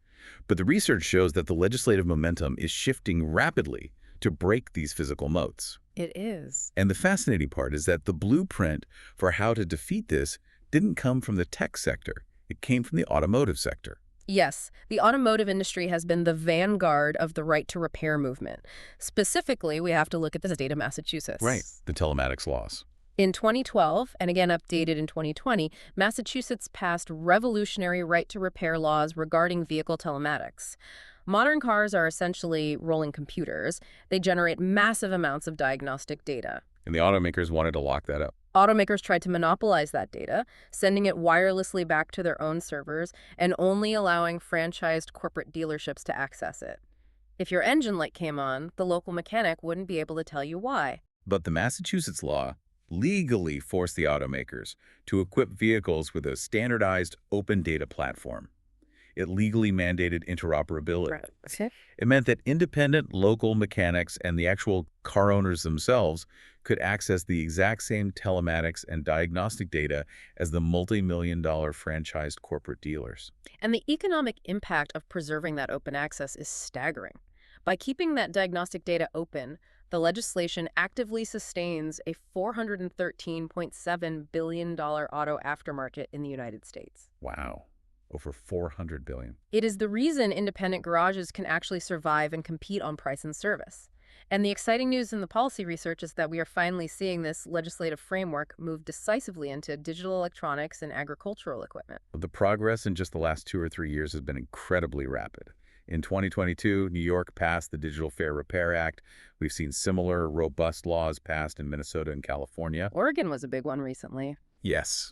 But the research shows that the legislative momentum is shifting rapidly to break these physical moats. It is. And the fascinating part is that the blueprint for how to defeat this didn't come from the tech sector. It came from the automotive sector. Yes, the automotive industry has been the vanguard of the right to repair movement. Specifically, we have to look at the state of Massachusetts. Right, the telematics laws. In 2012, and again updated in 2020, Massachusetts passed revolutionary right to repair laws regarding vehicle telematics. Modern cars are essentially rolling computers. They generate massive amounts of diagnostic data. And the automakers wanted to lock that up. Automakers tried to monopolize that data, sending it wirelessly back to their own servers and only allowing franchised corporate dealerships to access it. If your engine light came on, the local mechanic wouldn't be able to tell you why. But the Massachusetts law legally forced the automakers to equip vehicles with a standardized open data platform. It legally mandated interoperability. Right. Okay. It meant that independent local mechanics and the actual car owners themselves could access the exact same telematics and diagnostic data as the multi-million-dollar franchised corporate dealers. And the economic impact of preserving that open access is staggering. By keeping that diagnostic data open, the legislation actively sustains a $413.7 billion auto aftermarket in the United States. Wow. Over $400 billion. It is the reason independent garages can actually survive and compete on price and service. And the exciting news in the policy research is that we are finally seeing this legislative framework move decisively into digital electronics and agricultural equipment. The progress in just the last 2 or 3 years has been incredibly rapid. In 2022, New York passed the Digital Fair Repair Act. We've seen similar robust laws passed in Minnesota and California. Oregon was a big one recently. Yes.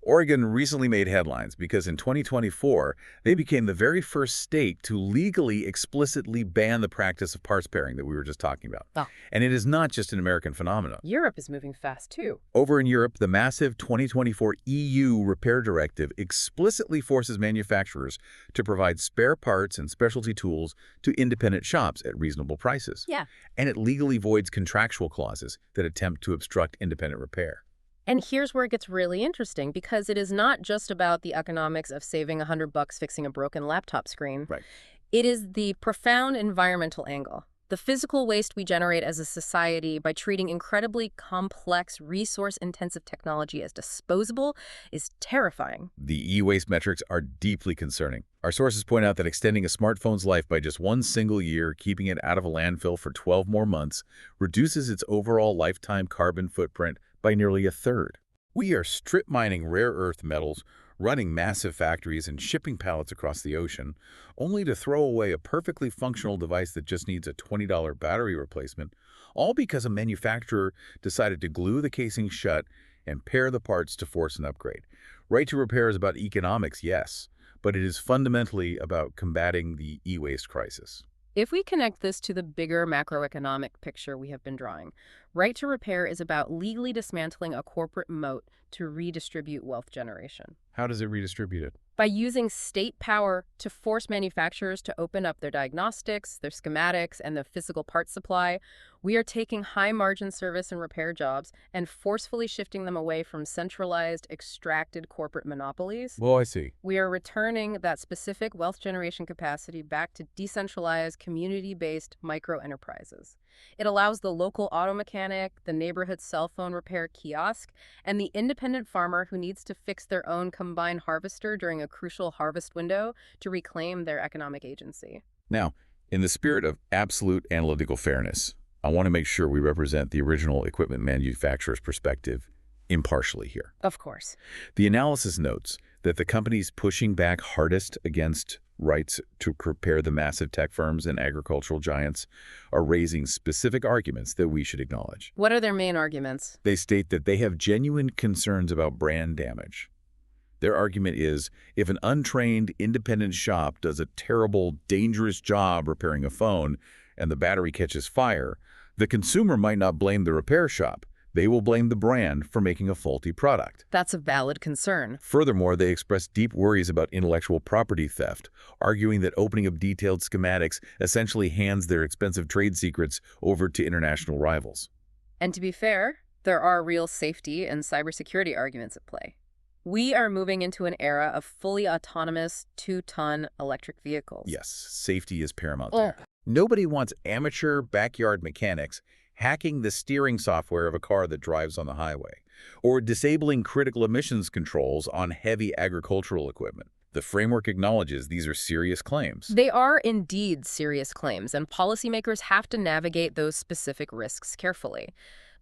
Oregon recently made headlines because in 2024, they became the very first state to legally explicitly ban the practice of parts pairing that we were just talking about. Oh. And it is not just an American phenomenon. Europe is moving fast, too. Over in Europe, the massive 2024 EU Repair Directive explicitly forces manufacturers to provide spare parts and specialty tools to independent shops at reasonable prices. Yeah. And it legally voids contractual clauses that attempt to obstruct independent repair. And here's where it gets really interesting, because it is not just about the economics of saving $100 fixing a broken laptop screen. Right. It is the profound environmental angle. The physical waste we generate as a society by treating incredibly complex, resource-intensive technology as disposable is terrifying. The e-waste metrics are deeply concerning. Our sources point out that extending a smartphone's life by just one single year, keeping it out of a landfill for 12 more months, reduces its overall lifetime carbon footprint by nearly a third. We are strip mining rare earth metals, running massive factories and shipping pallets across the ocean, only to throw away a perfectly functional device that just needs a $20 battery replacement, all because a manufacturer decided to glue the casing shut and pair the parts to force an upgrade. Right to repair is about economics, yes, but it is fundamentally about combating the e-waste crisis. If we connect this to the bigger macroeconomic picture we have been drawing, right to repair is about legally dismantling a corporate moat to redistribute wealth generation. How does it redistribute it? By using state power to force manufacturers to open up their diagnostics, their schematics, and the physical parts supply, we are taking high-margin service and repair jobs and forcefully shifting them away from centralized, extracted corporate monopolies. Well, I see. We are returning that specific wealth generation capacity back to decentralized, community-based micro-enterprises. It allows the local auto mechanic, the neighborhood cell phone repair kiosk, and the independent farmer who needs to fix their own combine harvester during a crucial harvest window to reclaim their economic agency. Now, in the spirit of absolute analytical fairness, I want to make sure we represent the original equipment manufacturer's perspective impartially here. Of course. The analysis notes that the companies pushing back hardest against rights to repair the massive tech firms and agricultural giants are raising specific arguments that we should acknowledge. What are their main arguments? They state that they have genuine concerns about brand damage. Their argument is, if an untrained, independent shop does a terrible, dangerous job repairing a phone and the battery catches fire, the consumer might not blame the repair shop. They will blame the brand for making a faulty product. That's a valid concern. Furthermore, they express deep worries about intellectual property theft, arguing that opening up detailed schematics essentially hands their expensive trade secrets over to international rivals. And to be fair, there are real safety and cybersecurity arguments at play. We are moving into an era of fully autonomous 2-ton electric vehicles. Yes, safety is paramount there. Nobody wants amateur backyard mechanics hacking the steering software of a car that drives on the highway, or disabling critical emissions controls on heavy agricultural equipment. The framework acknowledges these are serious claims. They are indeed serious claims, and policymakers have to navigate those specific risks carefully.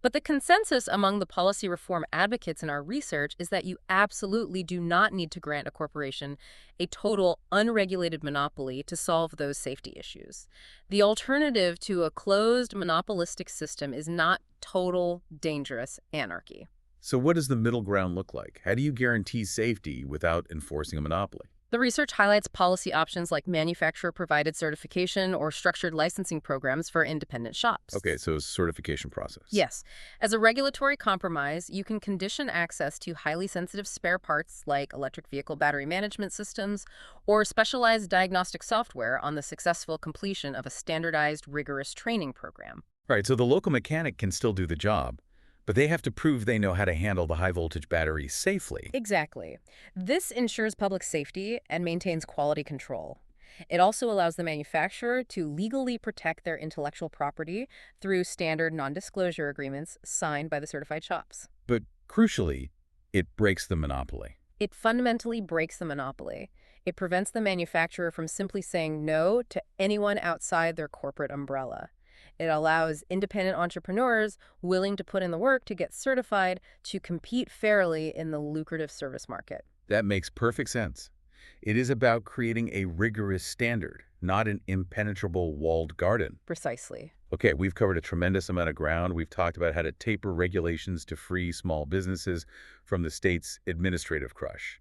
But the consensus among the policy reform advocates in our research is that you absolutely do not need to grant a corporation a total unregulated monopoly to solve those safety issues. The alternative to a closed monopolistic system is not total dangerous anarchy. So what does the middle ground look like? How do you guarantee safety without enforcing a monopoly? The research highlights policy options like manufacturer-provided certification or structured licensing programs for independent shops. Okay, so certification process. Yes, as a regulatory compromise, you can condition access to highly sensitive spare parts like electric vehicle battery management systems or specialized diagnostic software on the successful completion of a standardized, rigorous training program. Right, so the local mechanic can still do the job, but they have to prove they know how to handle the high-voltage battery safely. Exactly. This ensures public safety and maintains quality control. It also allows the manufacturer to legally protect their intellectual property through standard non-disclosure agreements signed by the certified shops. But crucially, it breaks the monopoly. It fundamentally breaks the monopoly. It prevents the manufacturer from simply saying no to anyone outside their corporate umbrella. It allows independent entrepreneurs willing to put in the work to get certified to compete fairly in the lucrative service market. That makes perfect sense. It is about creating a rigorous standard, not an impenetrable walled garden. Precisely. Okay, we've covered a tremendous amount of ground. We've talked about how to taper regulations to free small businesses from the state's administrative crush.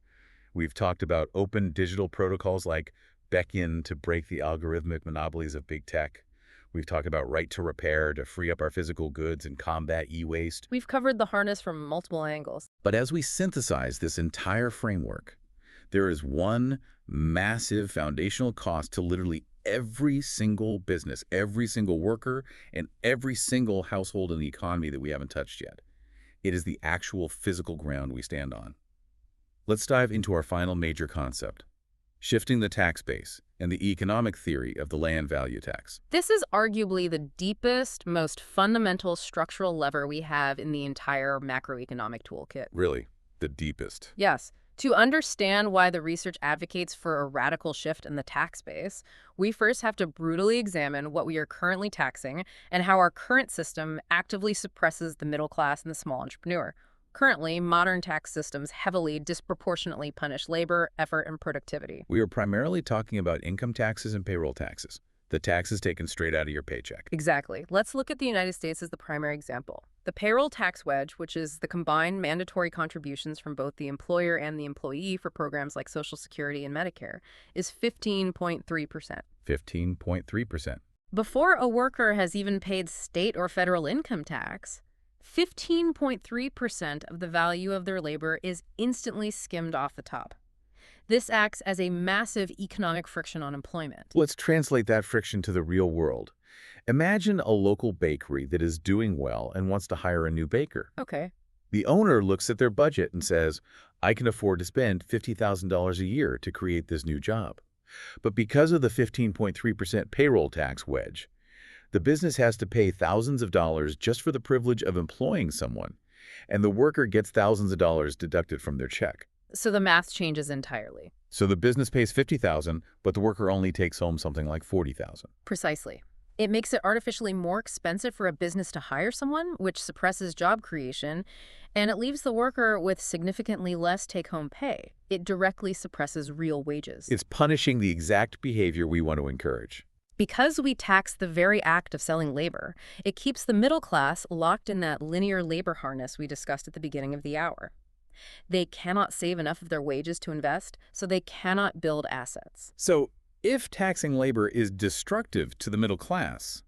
We've talked about open digital protocols like Beckon to break the algorithmic monopolies of big tech. We've talked about right to repair to free up our physical goods and combat e-waste. We've covered the harness from multiple angles. But as we synthesize this entire framework, there is one massive foundational cost to literally every single business, every single worker, and every single household in the economy that we haven't touched yet. It is the actual physical ground we stand on. Let's dive into our final major concept, shifting the tax base and the economic theory of the land value tax. This is arguably the deepest, most fundamental structural lever we have in the entire macroeconomic toolkit. Really, the deepest. Yes. To understand why the research advocates for a radical shift in the tax base, we first have to brutally examine what we are currently taxing and how our current system actively suppresses the middle class and the small entrepreneur. Currently, modern tax systems heavily, disproportionately punish labor, effort, and productivity. We are primarily talking about income taxes and payroll taxes, the taxes taken straight out of your paycheck. Exactly. Let's look at the United States as the primary example. The payroll tax wedge, which is the combined mandatory contributions from both the employer and the employee for programs like Social Security and Medicare, is 15.3%. 15.3%. Before a worker has even paid state or federal income tax, 15.3% of the value of their labor is instantly skimmed off the top. This acts as a massive economic friction on employment. Let's translate that friction to the real world. Imagine a local bakery that is doing well and wants to hire a new baker. Okay. The owner looks at their budget and says, I can afford to spend $50,000 a year to create this new job. But because of the 15.3% payroll tax wedge, the business has to pay thousands of dollars just for the privilege of employing someone, and the worker gets thousands of dollars deducted from their check. So the math changes entirely. So the business pays $50,000, but the worker only takes home something like $40,000. Precisely. It makes it artificially more expensive for a business to hire someone, which suppresses job creation, and it leaves the worker with significantly less take-home pay. It directly suppresses real wages. It's punishing the exact behavior we want to encourage. Because we tax the very act of selling labor, it keeps the middle class locked in that linear labor harness we discussed at the beginning of the hour. They cannot save enough of their wages to invest, so they cannot build assets. So, if taxing labor is destructive to the middle class,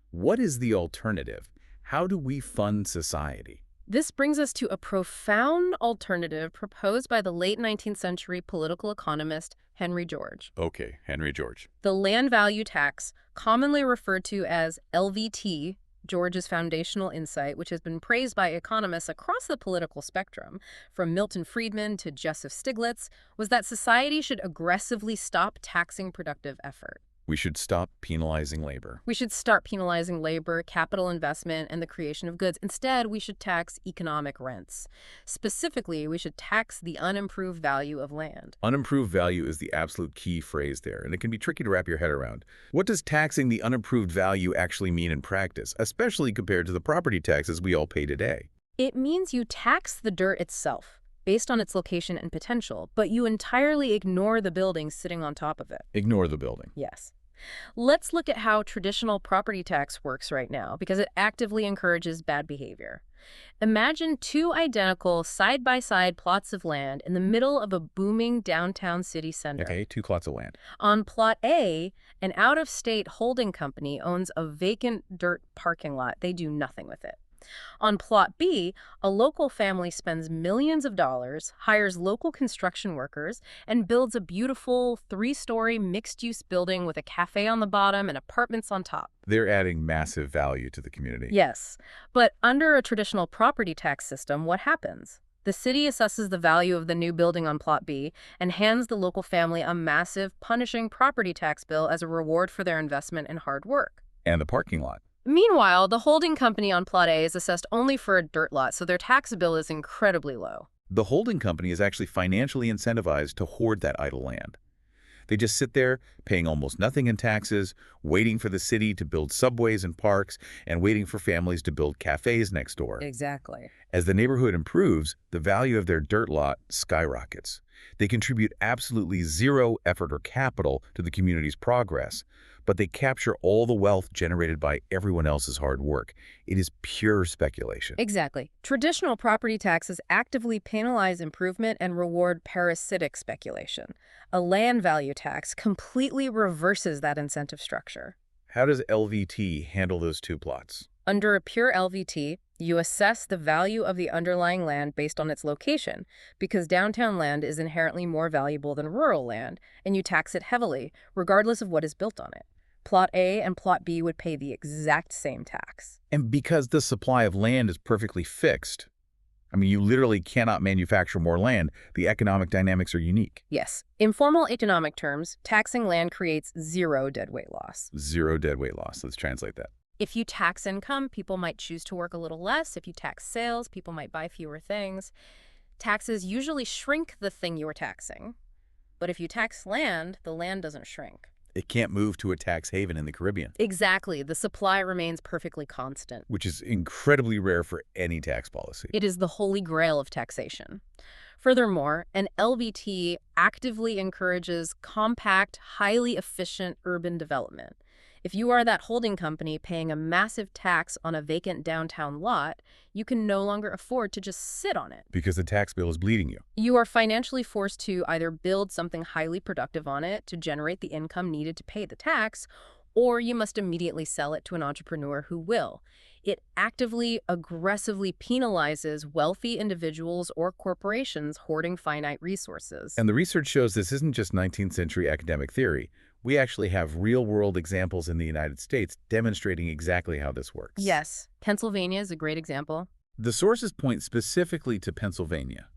what is the alternative? How do we fund society? This brings us to a profound alternative proposed by the late 19th century political economist Henry George. Okay, Henry George. The land value tax, commonly referred to as LVT, George's foundational insight, which has been praised by economists across the political spectrum, from Milton Friedman to Joseph Stiglitz, was that society should aggressively stop taxing productive effort. We should stop penalizing labor. We should start penalizing labor, capital investment, and the creation of goods. Instead, we should tax economic rents. Specifically, we should tax the unimproved value of land. Unimproved value is the absolute key phrase there, and it can be tricky to wrap your head around. What does taxing the unimproved value actually mean in practice, especially compared to the property taxes we all pay today? It means you tax the dirt itself, based on its location and potential, but you entirely ignore the building sitting on top of it. Ignore the building. Yes. Let's look at how traditional property tax works right now, because it actively encourages bad behavior. Imagine two identical side-by-side plots of land in the middle of a booming downtown city center. Okay, 2 plots of land. On Plot A, an out-of-state holding company owns a vacant dirt parking lot. They do nothing with it. On Plot B, a local family spends millions of dollars, hires local construction workers, and builds a beautiful 3-story mixed-use building with a cafe on the bottom and apartments on top. They're adding massive value to the community. Yes, but under a traditional property tax system, what happens? The city assesses the value of the new building on Plot B and hands the local family a massive, punishing property tax bill as a reward for their investment and hard work. And the parking lot. Meanwhile, the holding company on Plot A is assessed only for a dirt lot, so their tax bill is incredibly low. The holding company is actually financially incentivized to hoard that idle land. They just sit there, paying almost nothing in taxes, waiting for the city to build subways and parks, and waiting for families to build cafes next door. Exactly. As the neighborhood improves, the value of their dirt lot skyrockets. They contribute absolutely zero effort or capital to the community's progress, but they capture all the wealth generated by everyone else's hard work. It is pure speculation. Exactly. Traditional property taxes actively penalize improvement and reward parasitic speculation. A land value tax completely reverses that incentive structure. How does LVT handle those 2 plots? Under a pure LVT, you assess the value of the underlying land based on its location, because downtown land is inherently more valuable than rural land, and you tax it heavily, regardless of what is built on it. Plot A and Plot B would pay the exact same tax. And because the supply of land is perfectly fixed, I mean, you literally cannot manufacture more land, the economic dynamics are unique. Yes. In formal economic terms, taxing land creates zero deadweight loss. Zero deadweight loss. Let's translate that. If you tax income, people might choose to work a little less. If you tax sales, people might buy fewer things. Taxes usually shrink the thing you are taxing. But if you tax land, the land doesn't shrink. It can't move to a tax haven in the Caribbean. Exactly. The supply remains perfectly constant. Which is incredibly rare for any tax policy. It is the holy grail of taxation. Furthermore, an LVT actively encourages compact, highly efficient urban development. If you are that holding company paying a massive tax on a vacant downtown lot, you can no longer afford to just sit on it. Because the tax bill is bleeding you. You are financially forced to either build something highly productive on it to generate the income needed to pay the tax, or you must immediately sell it to an entrepreneur who will. It actively, aggressively penalizes wealthy individuals or corporations hoarding finite resources. And the research shows this isn't just 19th century academic theory. We actually have real-world examples in the United States demonstrating exactly how this works. Yes, Pennsylvania is a great example. The sources point specifically to Pennsylvania,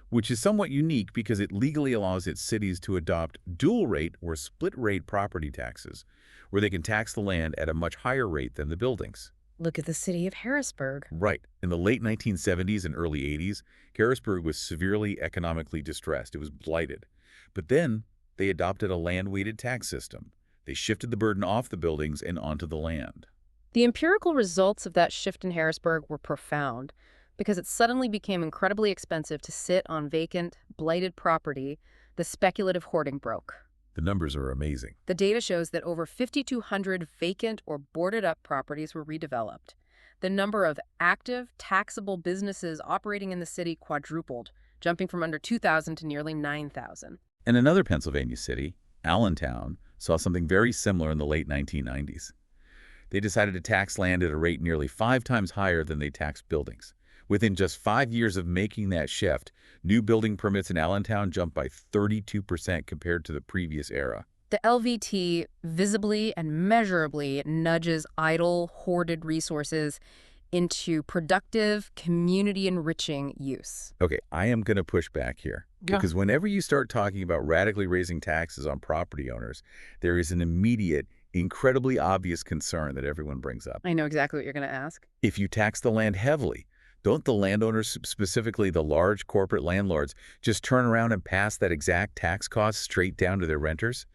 which is somewhat unique because it legally allows its cities to adopt dual-rate or split-rate property taxes, where they can tax the land at a much higher rate than the buildings. Look at the city of Harrisburg. Right. In the late 1970s and early 80s, Harrisburg was severely economically distressed. It was blighted. But then they adopted a land-weighted tax system. They shifted the burden off the buildings and onto the land. The empirical results of that shift in Harrisburg were profound because it suddenly became incredibly expensive to sit on vacant, blighted property. The speculative hoarding broke. The numbers are amazing. The data shows that over 5,200 vacant or boarded-up properties were redeveloped. The number of active, taxable businesses operating in the city quadrupled, jumping from under 2,000 to nearly 9,000. And another Pennsylvania city, Allentown, saw something very similar in the late 1990s. They decided to tax land at a rate nearly 5 times higher than they taxed buildings. Within just 5 years of making that shift, new building permits in Allentown jumped by 32% compared to the previous era. The LVT visibly and measurably nudges idle, hoarded resources into productive, community-enriching use. Okay, I am going to push back here. Because whenever you start talking about radically raising taxes on property owners, there is an immediate, incredibly obvious concern that everyone brings up. I know exactly what you're going to ask. If you tax the land heavily, don't the landowners, specifically the large corporate landlords, just turn around and pass that exact tax cost straight down to their renters?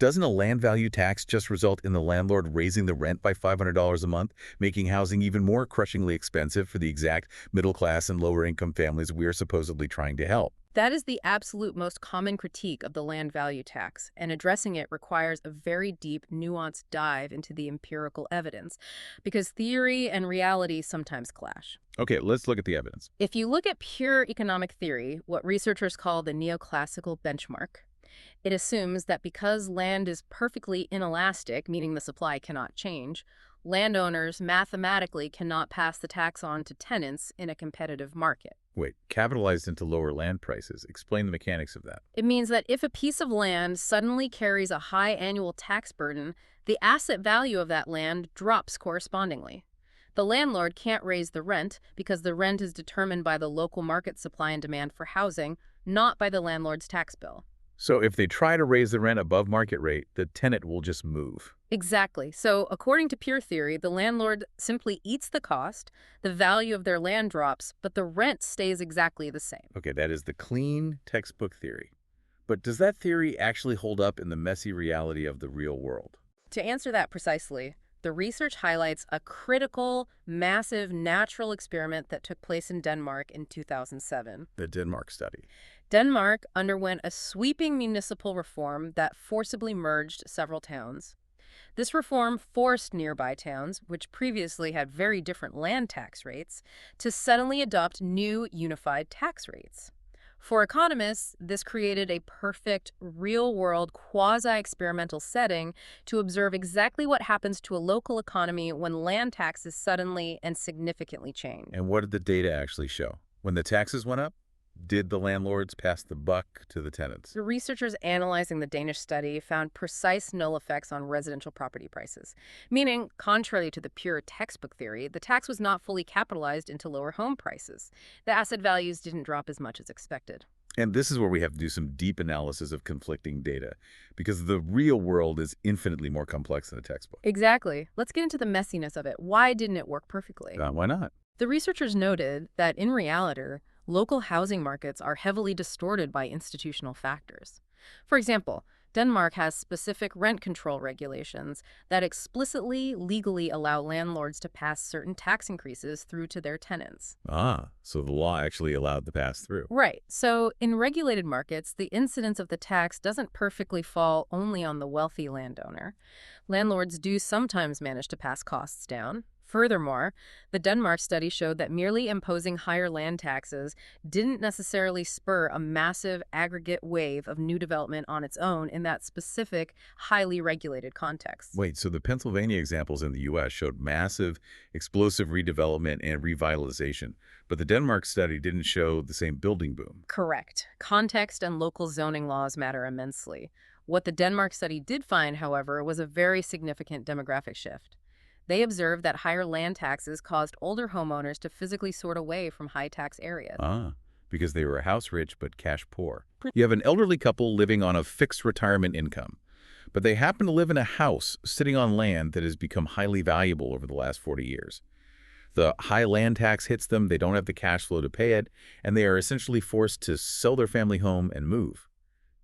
Doesn't a land value tax just result in the landlord raising the rent by $500 a month, making housing even more crushingly expensive for the exact middle class and lower income families we are supposedly trying to help? That is the absolute most common critique of the land value tax, and addressing it requires a very deep, nuanced dive into the empirical evidence, because theory and reality sometimes clash. Okay, let's look at the evidence. If you look at pure economic theory, what researchers call the neoclassical benchmark, it assumes that because land is perfectly inelastic, meaning the supply cannot change, landowners mathematically cannot pass the tax on to tenants in a competitive market. Wait, capitalized into lower land prices. Explain the mechanics of that. It means that if a piece of land suddenly carries a high annual tax burden, the asset value of that land drops correspondingly. The landlord can't raise the rent because the rent is determined by the local market supply and demand for housing, not by the landlord's tax bill. So if they try to raise the rent above market rate, the tenant will just move. Exactly. So according to pure theory, the landlord simply eats the cost, the value of their land drops, but the rent stays exactly the same. Okay, that is the clean textbook theory. But does that theory actually hold up in the messy reality of the real world? To answer that precisely, the research highlights a critical, massive natural experiment that took place in Denmark in 2007. The Denmark study. Denmark underwent a sweeping municipal reform that forcibly merged several towns. This reform forced nearby towns, which previously had very different land tax rates, to suddenly adopt new unified tax rates. For economists, this created a perfect, real-world, quasi-experimental setting to observe exactly what happens to a local economy when land taxes suddenly and significantly change. And what did the data actually show? When the taxes went up, did the landlords pass the buck to the tenants? The researchers analyzing the Danish study found precise null effects on residential property prices, meaning, contrary to the pure textbook theory, the tax was not fully capitalized into lower home prices. The asset values didn't drop as much as expected. And this is where we have to do some deep analysis of conflicting data, because the real world is infinitely more complex than the textbook. Exactly. Let's get into the messiness of it. Why didn't it work perfectly? Why not? The researchers noted that in reality, local housing markets are heavily distorted by institutional factors. For example, Denmark has specific rent control regulations that explicitly legally allow landlords to pass certain tax increases through to their tenants. So the law actually allowed the pass-through. Right. So in regulated markets, the incidence of the tax doesn't perfectly fall only on the wealthy landowner. Landlords do sometimes manage to pass costs down. Furthermore, the Denmark study showed that merely imposing higher land taxes didn't necessarily spur a massive aggregate wave of new development on its own in that specific, highly regulated context. Wait, so the Pennsylvania examples in the U.S. showed massive, explosive redevelopment and revitalization, but the Denmark study didn't show the same building boom. Correct. Context and local zoning laws matter immensely. What the Denmark study did find, however, was a very significant demographic shift. They observed that higher land taxes caused older homeowners to physically sort away from high-tax areas. Because they were house rich but cash poor. You have an elderly couple living on a fixed retirement income, but they happen to live in a house sitting on land that has become highly valuable over the last 40 years. The high land tax hits them, they don't have the cash flow to pay it, and they are essentially forced to sell their family home and move.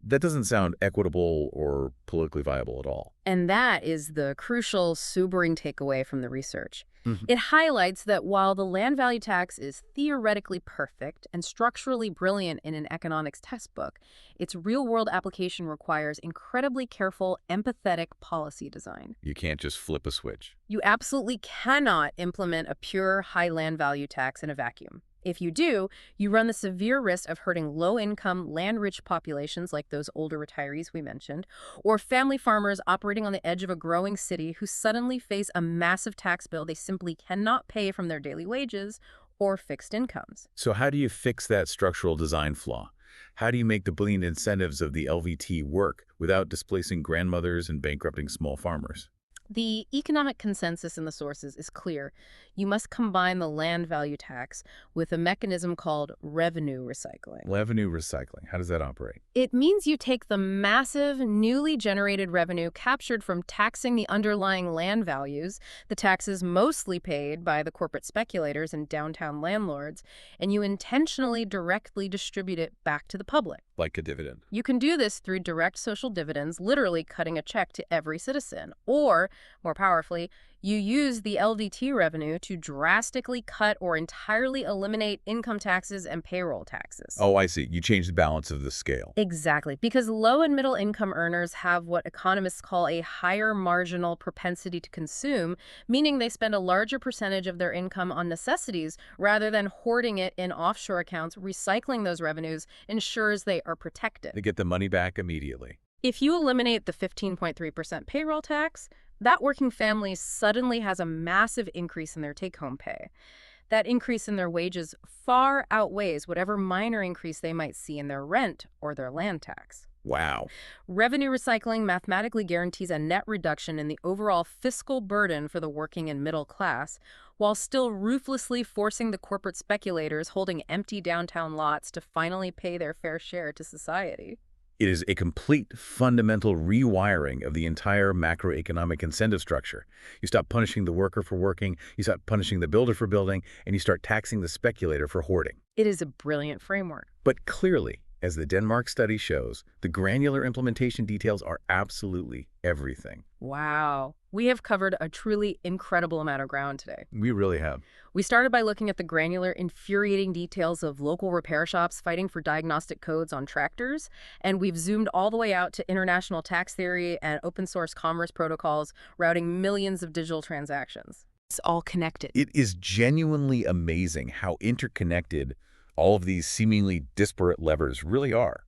That doesn't sound equitable or politically viable at all. And that is the crucial, sobering takeaway from the research. It highlights that while the land value tax is theoretically perfect and structurally brilliant in an economics textbook, its real-world application requires incredibly careful, empathetic policy design. You can't just flip a switch. You absolutely cannot implement a pure high land value tax in a vacuum. If you do, you run the severe risk of hurting low-income, land-rich populations like those older retirees we mentioned, or family farmers operating on the edge of a growing city who suddenly face a massive tax bill they simply cannot pay from their daily wages or fixed incomes. So how do you fix that structural design flaw? How do you make the brilliant incentives of the LVT work without displacing grandmothers and bankrupting small farmers? The economic consensus in the sources is clear. You must combine the land value tax with a mechanism called revenue recycling. Revenue recycling, how does that operate? It means you take the massive, newly generated revenue captured from taxing the underlying land values, the taxes mostly paid by the corporate speculators and downtown landlords, and you intentionally directly distribute it back to the public. Like a dividend. You can do this through direct social dividends, literally cutting a check to every citizen, or more powerfully, you use the LDT revenue to drastically cut or entirely eliminate income taxes and payroll taxes. Oh, I see. You change the balance of the scale. Exactly, because low and middle income earners have what economists call a higher marginal propensity to consume, meaning they spend a larger percentage of their income on necessities rather than hoarding it in offshore accounts. Recycling those revenues ensures they are protected. They get the money back immediately. If you eliminate the 15.3% payroll tax, that working family suddenly has a massive increase in their take-home pay. That increase in their wages far outweighs whatever minor increase they might see in their rent or their land tax. Wow. Revenue recycling mathematically guarantees a net reduction in the overall fiscal burden for the working and middle class, while still ruthlessly forcing the corporate speculators holding empty downtown lots to finally pay their fair share to society. It is a complete fundamental rewiring of the entire macroeconomic incentive structure. You stop punishing the worker for working, you stop punishing the builder for building, and you start taxing the speculator for hoarding. It is a brilliant framework. But clearly, as the Denmark study shows, the granular implementation details are absolutely everything. Wow. We have covered a truly incredible amount of ground today. We really have. We started by looking at the granular, infuriating details of local repair shops fighting for diagnostic codes on tractors, and we've zoomed all the way out to international tax theory and open source commerce protocols routing millions of digital transactions. It's all connected. It is genuinely amazing how interconnected all of these seemingly disparate levers really are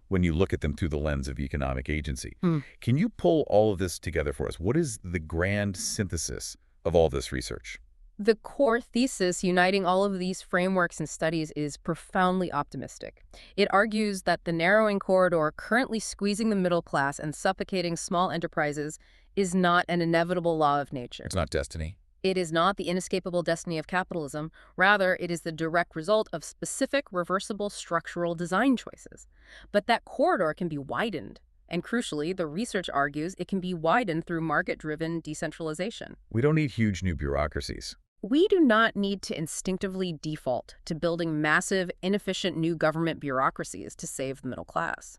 when you look at them through the lens of economic agency. Can you pull all of this together for us? What is the grand synthesis of all this research? The core thesis uniting all of these frameworks and studies is profoundly optimistic. It argues that the narrowing corridor currently squeezing the middle class and suffocating small enterprises is not an inevitable law of nature. It's not destiny. It is not the inescapable destiny of capitalism. Rather, it is the direct result of specific, reversible structural design choices. But that corridor can be widened. And crucially, the research argues it can be widened through market-driven decentralization. We don't need huge new bureaucracies. We do not need to instinctively default to building massive, inefficient new government bureaucracies to save the middle class.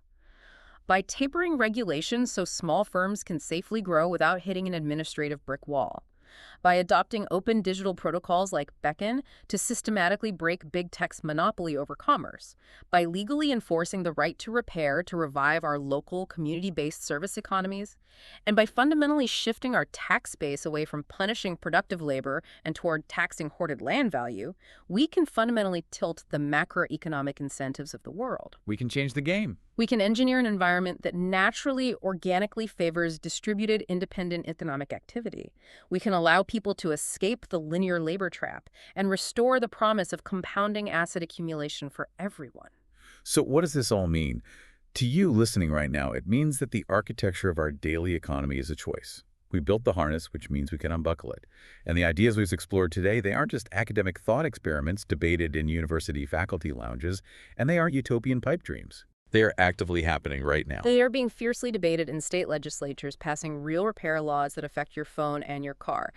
By tapering regulations so small firms can safely grow without hitting an administrative brick wall. By adopting open digital protocols like Beckon to systematically break big tech's monopoly over commerce. By legally enforcing the right to repair to revive our local, community-based service economies. And by fundamentally shifting our tax base away from punishing productive labor and toward taxing hoarded land value, we can fundamentally tilt the macroeconomic incentives of the world. We can change the game. We can engineer an environment that naturally, organically favors distributed, independent economic activity. We can allow people to escape the linear labor trap and restore the promise of compounding asset accumulation for everyone. So what does this all mean? To you listening right now, it means that the architecture of our daily economy is a choice. We built the harness, which means we can unbuckle it. And the ideas we've explored today, they aren't just academic thought experiments debated in university faculty lounges, and they aren't utopian pipe dreams. They are actively happening right now. They are being fiercely debated in state legislatures, passing real repair laws that affect your phone and your car.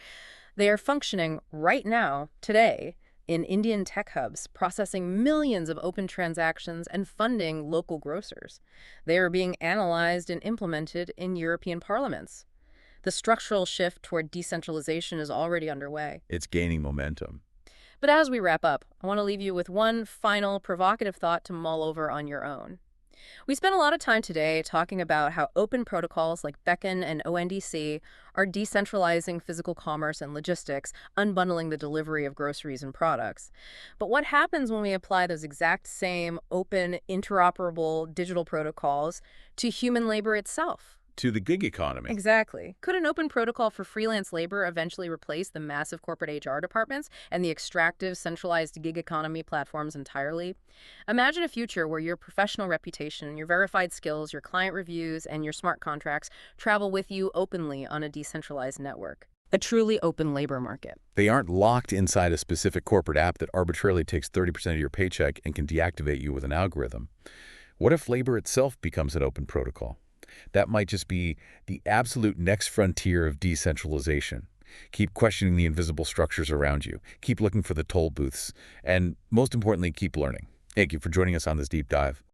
They are functioning right now, today, in Indian tech hubs, processing millions of open transactions and funding local grocers. They are being analyzed and implemented in European parliaments. The structural shift toward decentralization is already underway. It's gaining momentum. But as we wrap up, I want to leave you with one final provocative thought to mull over on your own. We spent a lot of time today talking about how open protocols like Beckon and ONDC are decentralizing physical commerce and logistics, unbundling the delivery of groceries and products. But what happens when we apply those exact same open, interoperable digital protocols to human labor itself? To the gig economy. Exactly. Could an open protocol for freelance labor eventually replace the massive corporate HR departments and the extractive, centralized gig economy platforms entirely? Imagine a future where your professional reputation, your verified skills, your client reviews, and your smart contracts travel with you openly on a decentralized network. A truly open labor market. They aren't locked inside a specific corporate app that arbitrarily takes 30% of your paycheck and can deactivate you with an algorithm. What if labor itself becomes an open protocol? That might just be the absolute next frontier of decentralization. Keep questioning the invisible structures around you. Keep looking for the toll booths. And most importantly, keep learning. Thank you for joining us on this deep dive.